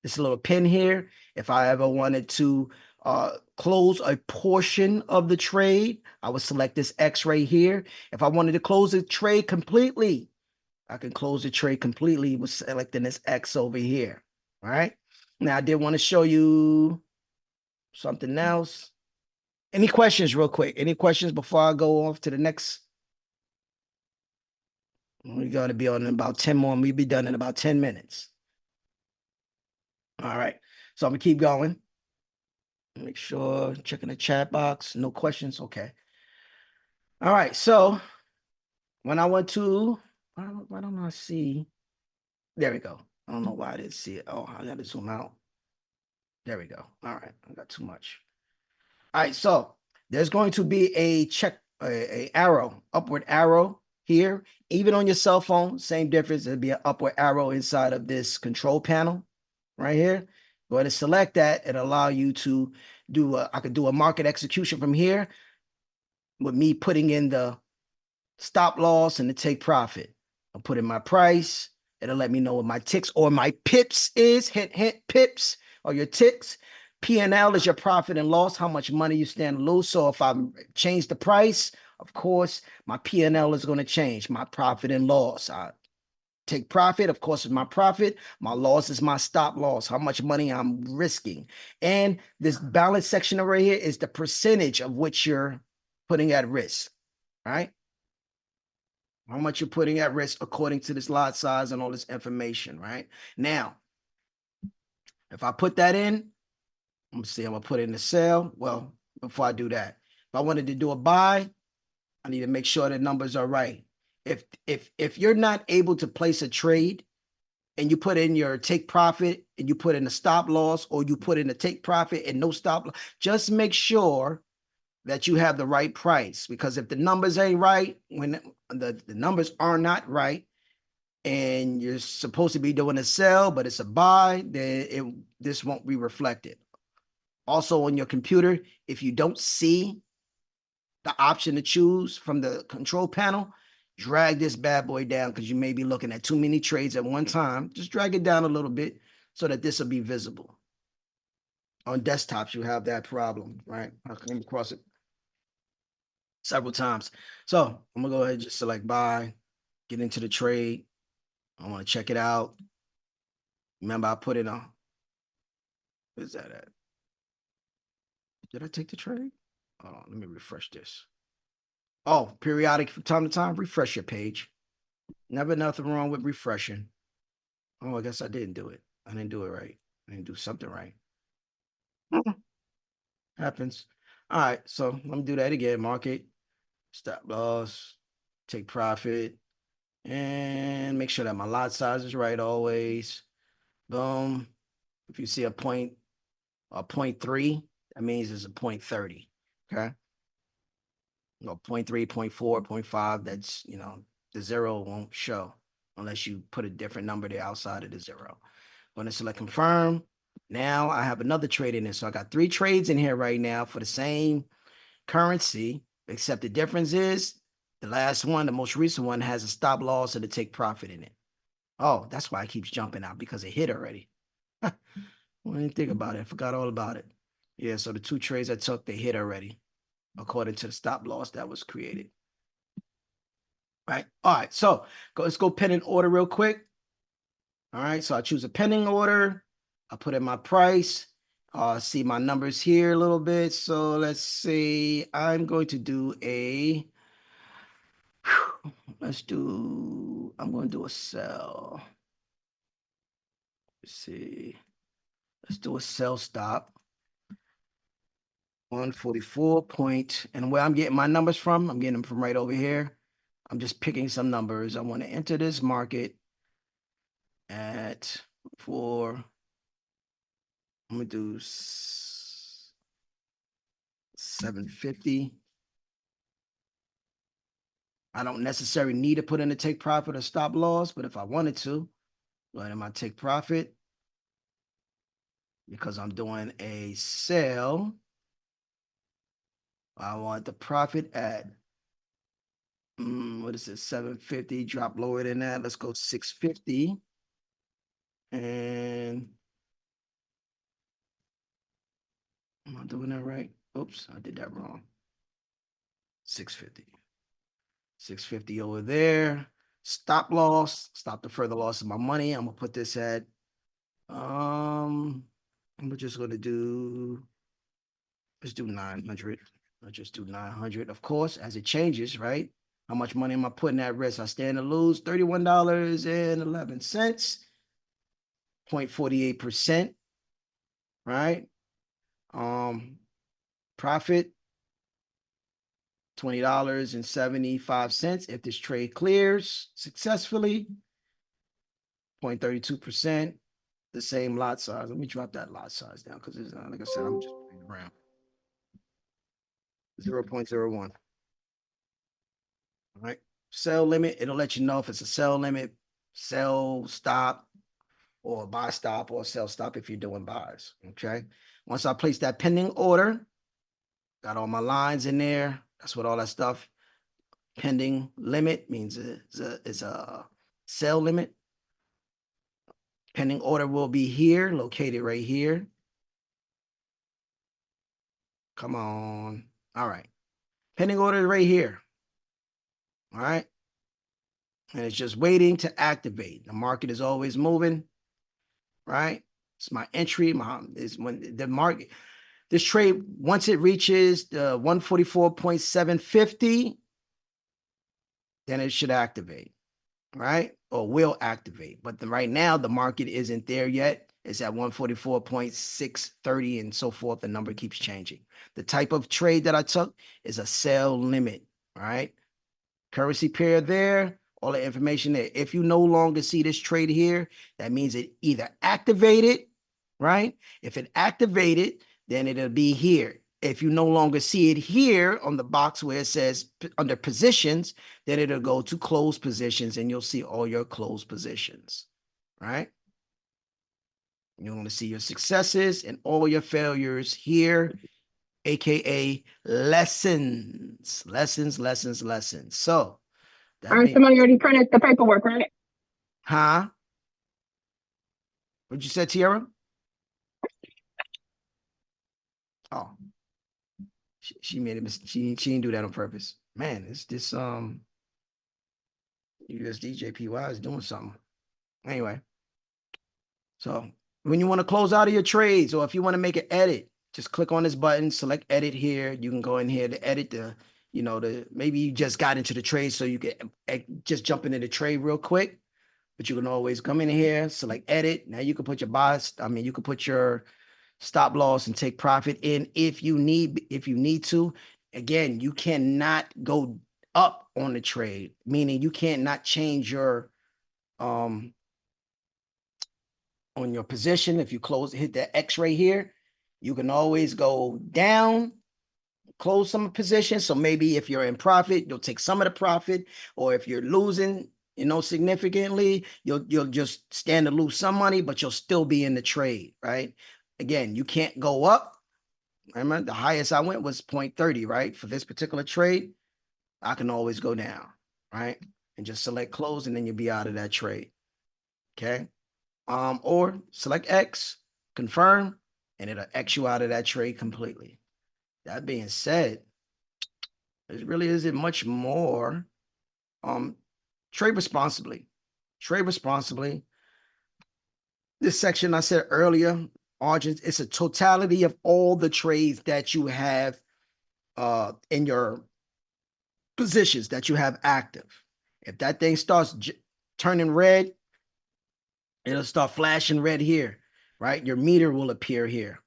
this little pin here. If I ever wanted to close a portion of the trade, I would select this X right here. If I wanted to close the trade completely, I can close the trade completely with selecting this X over here. All right. Now I did want to show you something else. Any questions real quick? Any questions before I go off to the next? We're going to be on in about 10 more. We'll be done in about 10 minutes. All right. So I'm going to keep going. Make sure, checking the chat box. No questions. Okay. All right. So when I went to, why don't I see? There we go. I don't know why I didn't see it. Oh, I got to zoom out. There we go. All right. I got too much. All right. So there's going to be a check a arrow, upward arrow here. Even on your cell phone, same difference. It'd be an upward arrow inside of this control panel right here. Go ahead and select that. It'll allow you to do I could do a market execution from here with me putting in the stop loss and the take profit. I'll put in my price. It'll let me know what my ticks or my pips is. Hint, hint, pips or your ticks. P&L is your profit and loss, how much money you stand to lose. So if I change the price, of course, my P&L is going to change, my profit and loss. I take profit, of course, is my profit. My loss is my stop loss, how much money I'm risking. And this balance section over here is the percentage of which you're putting at risk, right? How much you're putting at risk according to this lot size and all this information, right? Now, if I put that in, I'm gonna put in the sell. Well, before I do that, if I wanted to do a buy, I need to make sure the numbers are right. If you're not able to place a trade and you put in your take profit and you put in a stop loss, or you put in a take profit and no stop loss, just make sure that you have the right price, because if the numbers ain't right, when the numbers are not right and you're supposed to be doing a sell, but it's a buy, then this won't be reflected. Also on your computer, if you don't see the option to choose from the control panel, drag this bad boy down, because you may be looking at too many trades at one time. Just drag it down a little bit so that this will be visible. On desktops, you have that problem, right? I came across it several times. So I'm gonna go ahead and just select buy, get into the trade. I want to check it out. Remember, I put it on. Where's that at? Did I take the trade? Oh, let me refresh this. Oh, periodic from time to time, refresh your page. Never nothing wrong with refreshing. Oh, I guess I didn't do it. I didn't do it right. I didn't do something right. Happens. All right, so let me do that again. Market, stop loss, take profit, and make sure that my lot size is right always. Boom. If you see a 0.3, that means it's a 0.30. Okay. 0.3, 0.4, 0.5, that's, the zero won't show unless you put a different number there outside of the zero. I'm going to select confirm. Now I have another trade in there. So I got 3 trades in here right now for the same currency, except the difference is the last one, the most recent one, has a stop loss and a take profit in it. Oh, that's why it keeps jumping out, because it hit already. I didn't think about it. I forgot all about it. Yeah, so the 2 trades I took, they hit already, according to the stop loss that was created. Right. All right. So let's go pending order real quick. All right. So I choose a pending order. I put in my price. See my numbers here a little bit. So let's see. I'm going to do I'm going to do a sell. Let's see. Let's do a sell stop. 144 point. And where I'm getting my numbers from, I'm getting them from right over here. I'm just picking some numbers. I want to enter this market at 4. I'm gonna do 750. I don't necessarily need to put in a take profit or stop loss, but if I wanted to, go ahead and my take profit, because I'm doing a sell. I want the profit at what is it? 750. Drop lower than that. Let's go 650. And am I doing that right? Oops, I did that wrong. 650. 650 over there. Stop loss. Stop the further loss of my money. I'm gonna put this at I'm just gonna let's do 900. Let's just do 900. Of course, as it changes, right? How much money am I putting at risk? I stand to lose $31.11, 0.48%, right? Profit $20.75 if this trade clears successfully. 0.32%, the same lot size. Let me drop that lot size down, because it's like I said, I'm just playing around. 0.01. All right. Sell limit, it'll let you know if it's a sell limit, sell stop, or buy stop or sell stop if you're doing buys. Okay. Once I place that pending order, got all my lines in there. That's what all that stuff. Pending limit means it's a sell limit. Pending order will be here, located right here. Come on. All right. Pending order right here. All right. And it's just waiting to activate. The market is always moving, right? It's my entry. Is when the market, this trade, once it reaches the 144.750, then it should activate, right? Or will activate. But right now, the market isn't there yet. It's at 144.630 and so forth. The number keeps changing. The type of trade that I took is a sell limit, right? Currency pair there, all the information there. If you no longer see this trade here, that means it either activated, right? If it activated, then it'll be here. If you no longer see it here on the box where it says under positions, then it'll go to closed positions and you'll see all your closed positions, right? You want to see your successes and all your failures here, AKA lessons. So that All right, somebody already printed the paperwork, right? Huh? What'd you say, Tiara? Oh, she made a mistake. She didn't do that on purpose. Man, it's this USDJPY is doing something. Anyway, so when you want to close out of your trades, or if you want to make an edit, just click on this button, select edit here. You can go in here to edit maybe you just got into the trade, so you can just jump into the trade real quick. But you can always come in here, select edit. Now you can put your buys. You can put your stop loss and take profit in if you need to. Again, you cannot go up on the trade, meaning you cannot change your on your position. If you hit that X right here, you can always go down, close some position. So maybe if you're in profit, you'll take some of the profit, or if you're losing, significantly, you'll just stand to lose some money, but you'll still be in the trade, right? Again, you can't go up. Remember, the highest I went was 0.30, right? For this particular trade, I can always go down, right? And just select close, and then you'll be out of that trade. Okay. Or select X, confirm, and it'll X you out of that trade completely. That being said, there really isn't much more. Trade responsibly. Trade responsibly. This section I said earlier, margins, it's a totality of all the trades that you have in your positions that you have active. If that thing starts turning red, it'll start flashing red here, right? Your meter will appear here.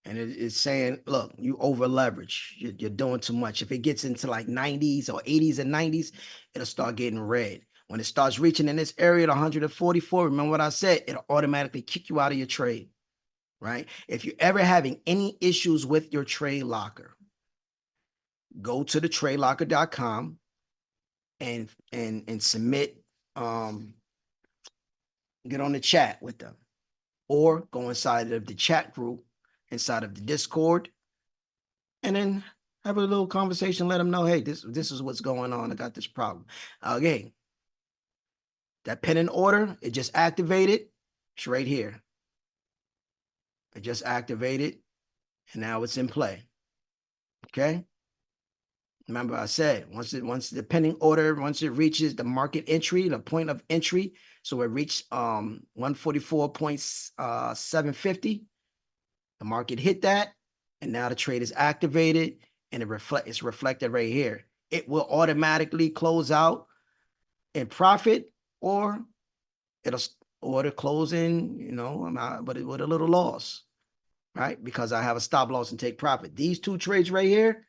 And it's saying, look, you over leverage. You're doing too much. If it gets into like 90s or 80s and 90s, it'll start getting red. When it starts reaching in this area at 144, remember what I said, it'll automatically kick you out of your trade, right? If you're ever having any issues with your TradeLocker, go to the TradeLocker.com and submit, get on the chat with them, or go inside of the chat group inside of the Discord, and then have a little conversation. Let them know, hey, this is what's going on. I got this problem. Again, that pending order, it just activated. It's right here. It just activated, and now it's in play. Okay. Remember, I said once the pending order, once it reaches the market entry, the point of entry, so it reached 144.750. The market hit that, and now the trade is activated, and it's reflected right here. It will automatically close out in profit, or it'll close in, but with a little loss, right? Because I have a stop loss and take profit. These two trades right here,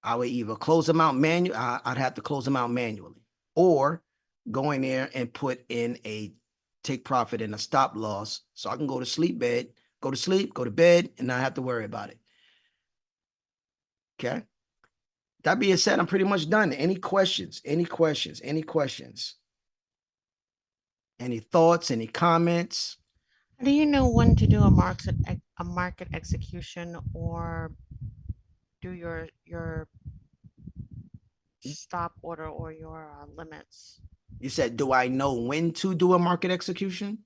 I would either close them out manually. I'd have to close them out manually, or go in there and put in a take profit and a stop loss, so I can go to sleep, go to bed, and not have to worry about it. Okay. that being said, I'm pretty much done. Any questions? Any questions? Any questions? Any thoughts? Any comments? How do you know when to do a market execution or do your stop order or your limits? You said, do I know when to do a market execution?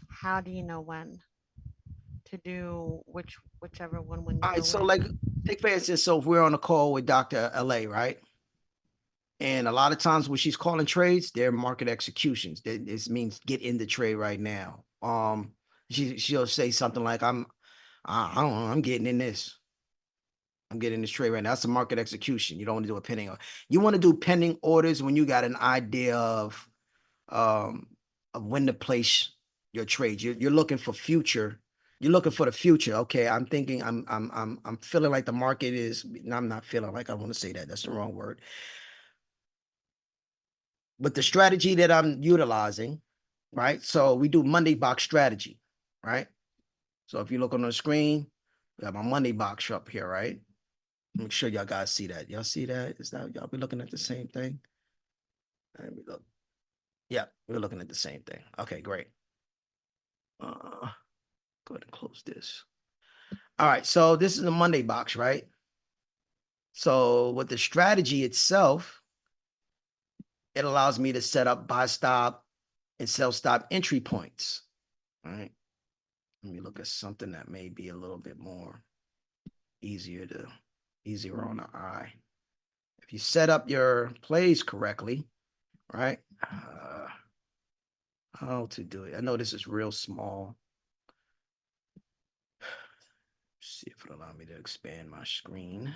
How do you know when to do whichever one when you All right, go so in? like, take for instance, so if we're on a call with Dr. LA, right? And a lot of times when she's calling trades, they're market executions. This means get in the trade right now. She'll say something like, I don't know, I'm getting in this. I'm getting this trade right now. That's a market execution. You don't want to do a pending. You want to do pending orders when you got an idea of when to place your trades. You're looking for future. You're looking for the future. Okay, I'm thinking. I'm feeling like the market is. I'm not feeling like I want to say that. That's the wrong word. But the strategy that I'm utilizing, right? So we do Monday box strategy, right? So if you look on the screen, we have my Monday box up here, right? Make sure y'all guys see that. Y'all see that? Is that y'all be looking at the same thing? Let me look. Yeah, we're looking at the same thing. Okay, great. Go ahead and close this. All right, so this is a Monday box, right? So with the strategy itself, it allows me to set up buy stop and sell stop entry points. All right. Let me look at something that may be a little bit more easier on the eye. If you set up your plays correctly, right? How to do it. I know this is real small. See if it'll allow me to expand my screen.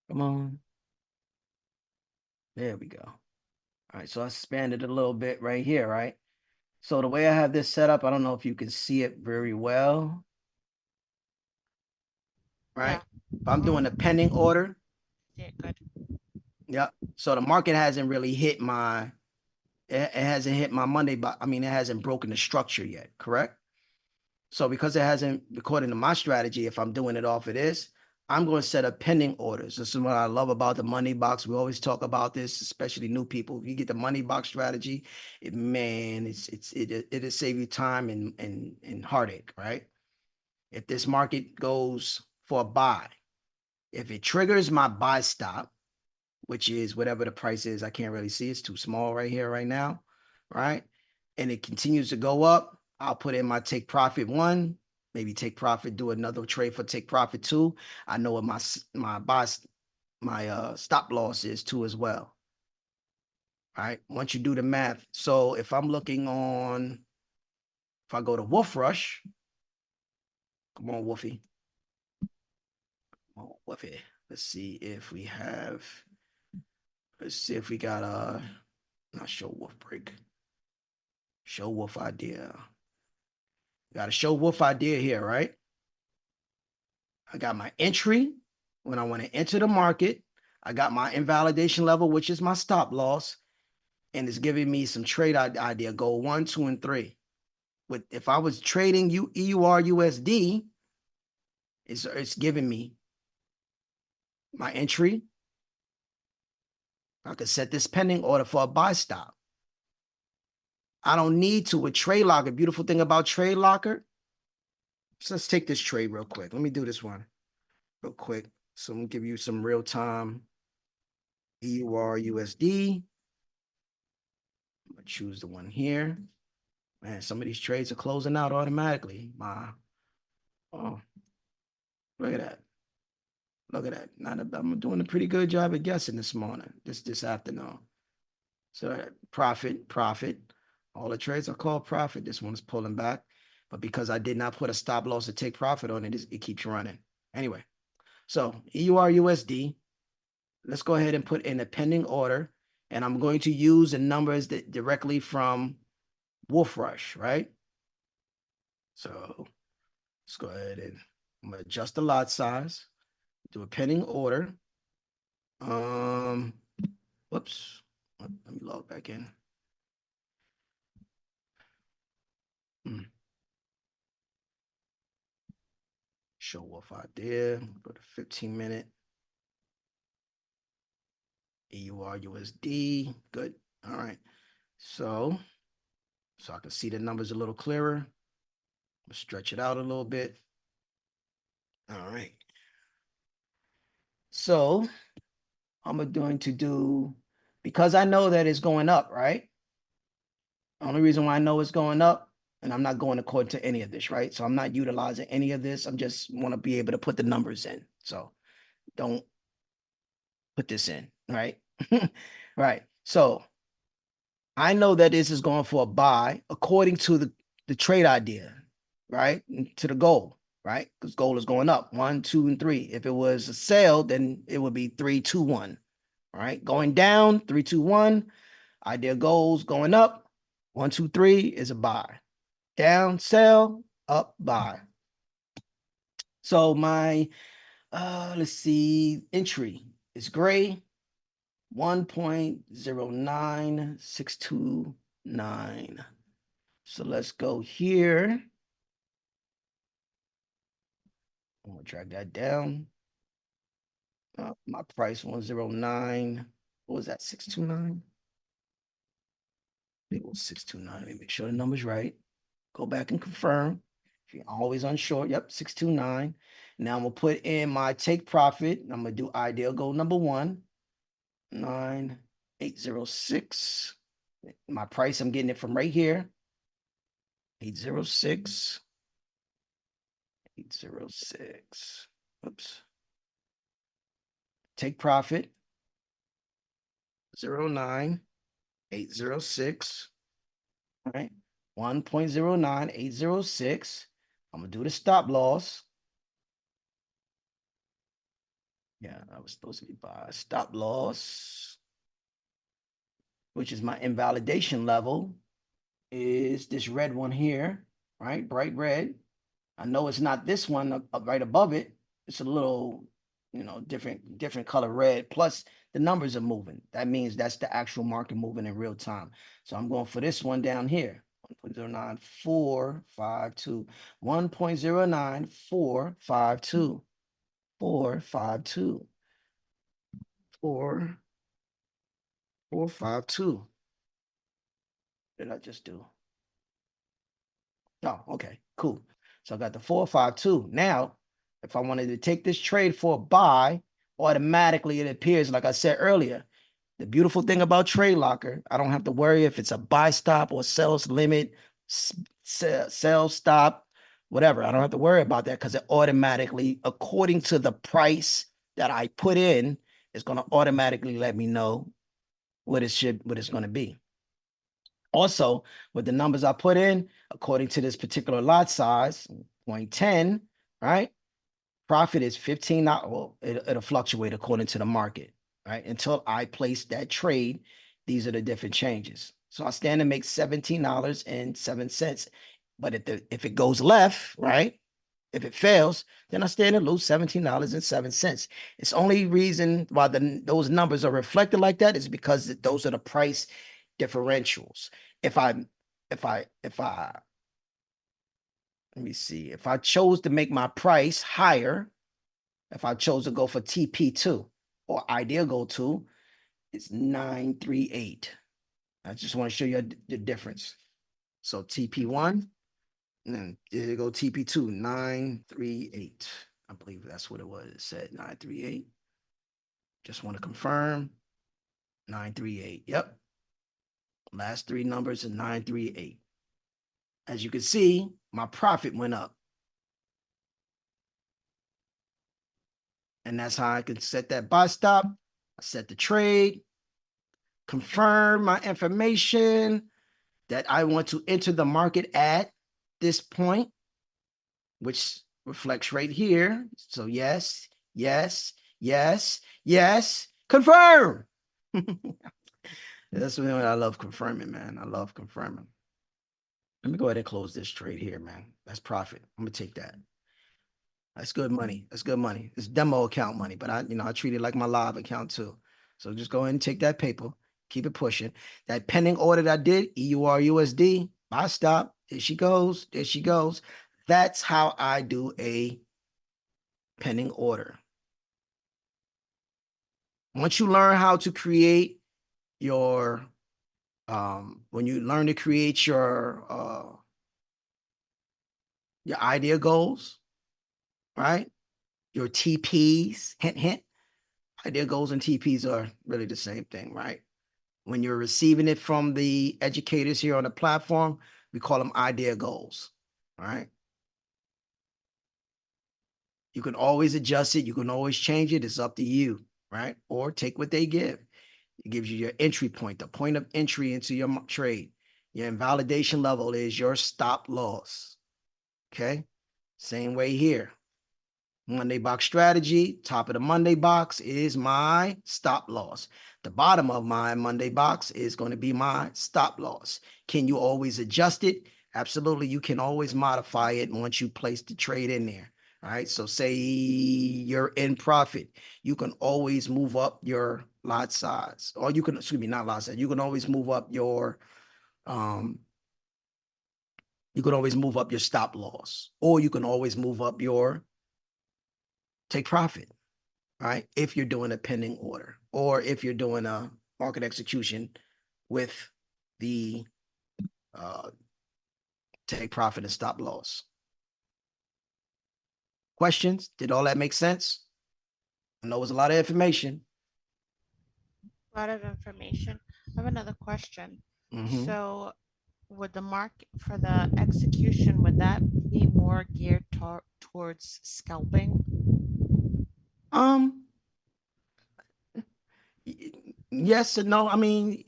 Come on. There we go. All right, so I expanded it a little bit right here, right? So the way I have this set up, I don't know if you can see it very well, right? Yeah. If I'm doing a pending order, See it good. yeah. So the market hasn't really hit my, it hasn't hit my Monday, but I mean, it hasn't broken the structure yet, correct? So because it hasn't, according to my strategy, if I'm doing it off of this, I'm going to set up pending orders. This is what I love about the money box. We always talk about this, especially new people. If you get the money box strategy, man, it'll save you time and heartache, right? If this market goes for a buy, if it triggers my buy stop, which is whatever the price is, I can't really see. It's too small right here, right now, right? And it continues to go up, I'll put in my take profit one, maybe take profit, do another trade for take profit two. I know what my stop loss is too as well. All right. Once you do the math. So if I'm looking on, if I go to Wolf Rush, come on, Wolfie. Come on, Wolfie. Let's see if we have, let's see if we got not show wolf break. Show wolf idea. Got a show wolf idea here, right? I got my entry when I want to enter the market. I got my invalidation level, which is my stop loss, and it's giving me some trade idea. Go 1, 2, and 3. With if I was trading EUR USD, it's giving me my entry. I could set this pending order for a buy stop. I don't need to with TradeLocker. Beautiful thing about TradeLocker. So let's take this trade real quick. Let me do this one real quick. So I'm gonna give you some real time EUR USD. I'm gonna choose the one here. Man, some of these trades are closing out automatically. Oh, look at that. Look at that. I'm doing a pretty good job at guessing this morning, this afternoon. So profit. All the trades are called profit. This one's pulling back. But because I did not put a stop loss to take profit on it, it keeps running. Anyway, so EUR USD. Let's go ahead and put in a pending order. And I'm going to use the numbers that directly from Wolf Rush, right? So let's go ahead and I'm gonna adjust the lot size, do a pending order. Whoops. Let me log back in. Show off idea. Go to 15-minute. EUR USD. Good. All right. So I can see the numbers a little clearer. Stretch it out a little bit. All right. So I'm going to do, because I know that it's going up, right? The only reason why I know it's going up, and I'm not going according to any of this, right? So I'm not utilizing any of this. I'm just want to be able to put the numbers in. So don't put this in, right? Right. So I know that this is going for a buy according to the trade idea, right? To the goal, right? Because goal is going up 1, 2, and 3. If it was a sell, then it would be 3, 2, 1. All right. Going down 3, 2, 1. Idea goals going up 1, 2, 3 is a buy. Down, sell, up, buy. So my let's see, entry is gray. 1.09629. So let's go here. I'm gonna drag that down. My price 109. What was that? 629. I think it was 629. Let me make sure the number's right. Go back and confirm. If you're always unsure, yep, 629. Now I'm gonna put in my take profit. I'm gonna do ideal goal number 1, 9806. My price, I'm getting it from right here. 806. 806. Oops. Take profit. 09806. All right. 1.09806. I'm gonna do the stop loss. Yeah, I was supposed to be by stop loss, which is my invalidation level, is this red one here, right? Bright red. I know it's not this one up right above it. It's a little, different color red. Plus the numbers are moving. That means that's the actual market moving in real time. So I'm going for this one down here. 1.09452. 1.09452. 452. 452. What did I just do? Oh, okay, cool. So I got the 452. Now, if I wanted to take this trade for a buy, automatically it appears, like I said earlier, the beautiful thing about TradeLocker, I don't have to worry if it's a buy stop or sales limit, sell stop, whatever. I don't have to worry about that because it automatically, according to the price that I put in, it's going to automatically let me know what it's going to be. Also, with the numbers I put in, according to this particular lot size, 0.10, right? Profit is $15. Well, it'll fluctuate according to the market, right? Until I place that trade, these are the different changes. So I stand to make $17.07. But if it goes left, right? If it fails, then I stand to lose $17.07. It's only reason why those numbers are reflected like that is because those are the price differentials. If I let me see, if I chose to make my price higher, if I chose to go for TP2 or ideal goal 2, it's 938. I just want to show you the difference. So TP1, and then there you go, TP2, 938. I believe that's what it was. It said 938. Just want to confirm. 938. Yep. Last 3 numbers are 938. As you can see, my profit went up. And that's how I can set that buy stop. I set the trade, confirm my information that I want to enter the market at this point, which reflects right here. So yes, yes, yes, yes, confirm. That's what I love confirming, man. I love confirming. Let me go ahead and close this trade here, man. That's profit. I'm gonna take that. That's good money. That's good money. It's demo account money, but I treat it like my live account too. So just go ahead and take that paper, keep it pushing. That pending order that I did, EUR USD, buy stop. There she goes. There she goes. That's how I do a pending order. Once you learn how to create your, when you learn to create your idea goals, right? Your TPs, hint, hint. Idea goals and TPs are really the same thing, right? When you're receiving it from the educators here on the platform, we call them idea goals, all right? You can always adjust it. You can always change it. It's up to you, right? Or take what they give. It gives you your entry point, the point of entry into your trade. Your invalidation level is your stop loss, okay? Same way here. Monday box strategy, top of the Monday box is my stop loss. The bottom of my Monday box is going to be my stop loss. Can you always adjust it? Absolutely. You can always modify it once you place the trade in there. All right. So say you're in profit. You can always move up your lot size, or you can, excuse me, not lot size. You can always move up your, you can always move up your stop loss, or you can always move up your take profit, right? If you're doing a pending order, or if you're doing a market execution with the take profit and stop loss. Questions? Did all that make sense? I know it was a lot of information. A lot of information. I have another question. So would the market for the execution, would that be more geared towards scalping? Yes and no. I mean,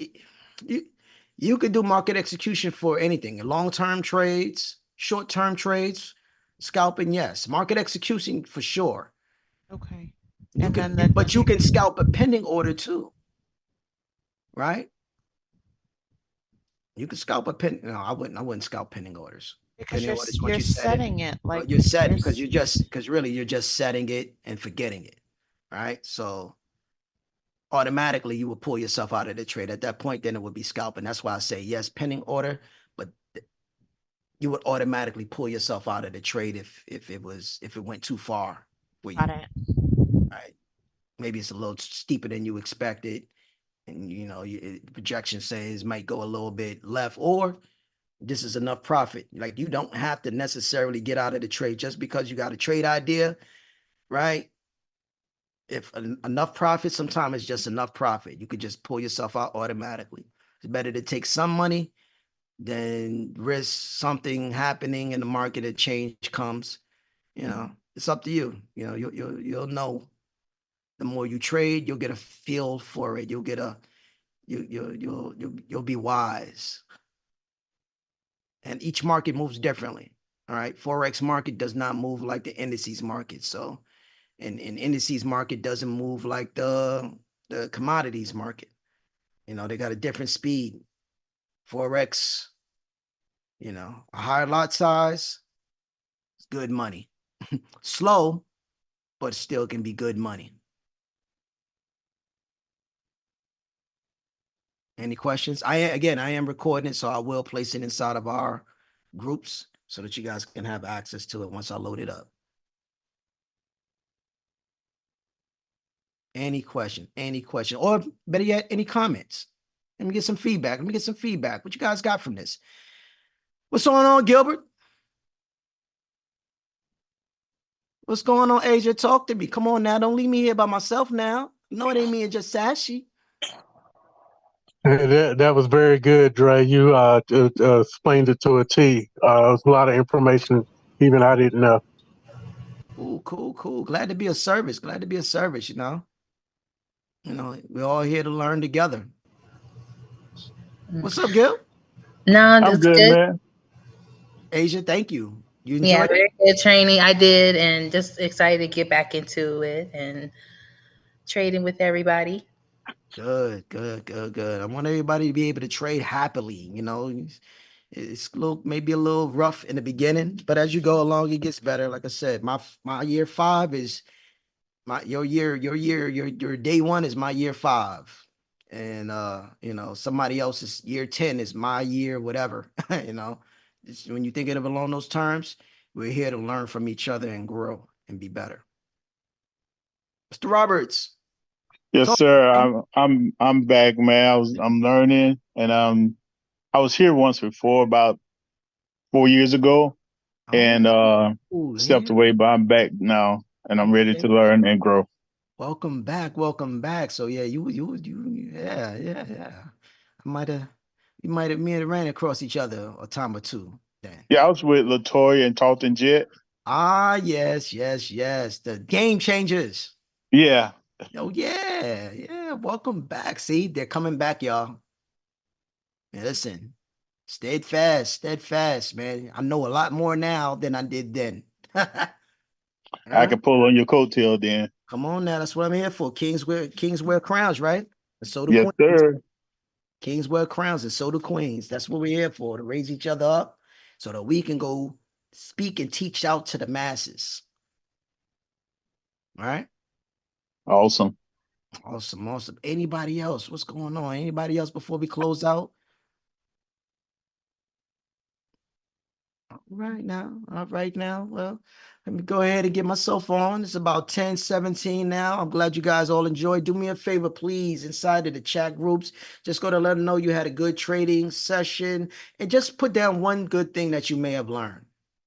you could do market execution for anything. Long-term trades, short-term trades, scalping, yes. Market execution for sure. Okay. You can, but you can scalp a pending order too, right? You can scalp a pen. No, I wouldn't scalp pending orders. Because Pending orders, you're once you set it, setting it like you're setting, because really you're just setting it and forgetting it, right? So automatically you will pull yourself out of the trade at that point. Then it would be scalping. That's why I say yes, pending order, but you would automatically pull yourself out of the trade if it went too far for you. Got it. Right? Maybe it's a little steeper than you expected, and you know, projection says might go a little bit left, or this is enough profit. Like, you don't have to necessarily get out of the trade just because you got a trade idea, right? If enough profit, sometimes it's just enough profit. You could just pull yourself out automatically. It's better to take some money than risk something happening in the market, a change comes. You know, it's up to you. You know, you'll know. The more you trade, you'll get a feel for it. You'll get a you'll be wise. And each market moves differently. All right. Forex market does not move like the indices market. So, and indices market doesn't move like the commodities market. You know, they got a different speed. Forex, you know, a higher lot size is good money. Slow, but still can be good money. Any questions? I am recording it, so I will place it inside of our groups so that you guys can have access to it once I load it up. Any question, or better yet, any comments? Let me get some feedback. What you guys got from this? What's going on, Gilbert? What's going on, Asia? Talk to me. Come on now. Don't leave me here by myself now. No, it ain't me and just Sashi. That was very good, Dre. You explained it to a T. It was a lot of information even I didn't know. Ooh, cool. Glad to be of service. You know. You know, we're all here to learn together. What's up, Gil? No, I'm that's good, good. man. Asia, thank you. You Yeah, enjoyed it? very good training. I did, and just excited to get back into it and trading with everybody. Good. I want everybody to be able to trade happily. You know, it's maybe a little rough in the beginning, but as you go along, it gets better. Like I said, my year 5 is your day 1 is my year 5. And you know, somebody else's year 10 is my year, whatever. You know, when you think of it along those terms, we're here to learn from each other and grow and be better. Mr. Roberts. Yes, Talk. sir. I'm back, man. I'm learning, and I was here once before, about 4 years ago, Oh, and here. stepped away, but I'm back now, and I'm ready Okay. to learn and grow. Welcome back. Welcome back. So yeah, yeah. Me and ran across each other a time or two then. Yeah, I was with Latoya and Talton Jet. Ah, yes. The game changers. Yeah, Oh yeah. Welcome back. See, they're coming back, y'all. Yeah, listen, steadfast, man. I know a lot more now than I did then. I Huh? can pull on your coattail then. Come on now, that's what I'm here for. Kings wear crowns, right? And so do Yes, queens. sir. Kings wear crowns, and so do queens. That's what we're here for, to raise each other up so that we can go speak and teach out to the masses. All right? Awesome. Awesome. Anybody else? What's going on? Anybody else before we close out? All right now. Well, let me go ahead and get myself on. It's about 10:17 now. I'm glad you guys all enjoyed. Do me a favor, please, inside of the chat groups. Just go to let them know you had a good trading session and just put down one good thing that you may have learned.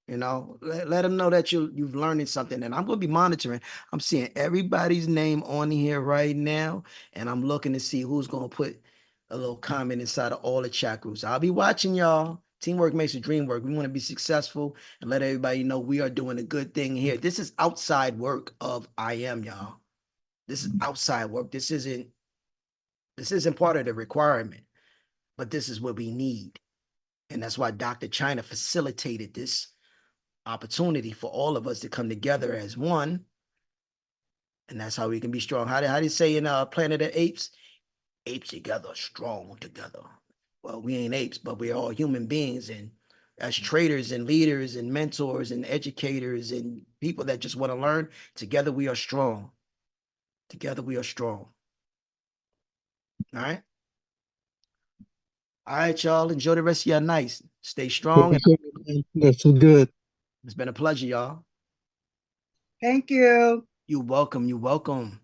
Let them know that you've learning something. And I'm going to be monitoring. I'm seeing everybody's name on here right now. And I'm looking to see who's going to put a little comment inside of all the chat groups. I'll be watching y'all. Teamwork makes the dream work. We want to be successful and let everybody know we are doing a good thing here. This is outside work of I am, y'all. This is outside work. This isn't part of the requirement, but this is what we need. And that's why Dr. China facilitated this opportunity for all of us to come together as one. And that's how we can be strong. How do you say in Planet of Apes? Apes together, strong together. Well, we ain't apes, but we're all human beings. And as traders and leaders and mentors and educators and people that just want to learn, together we are strong. Together we are strong. All right. All right, y'all. Enjoy the rest of your nights. Stay strong. That's good. It's been a pleasure, y'all. Thank you. You're welcome.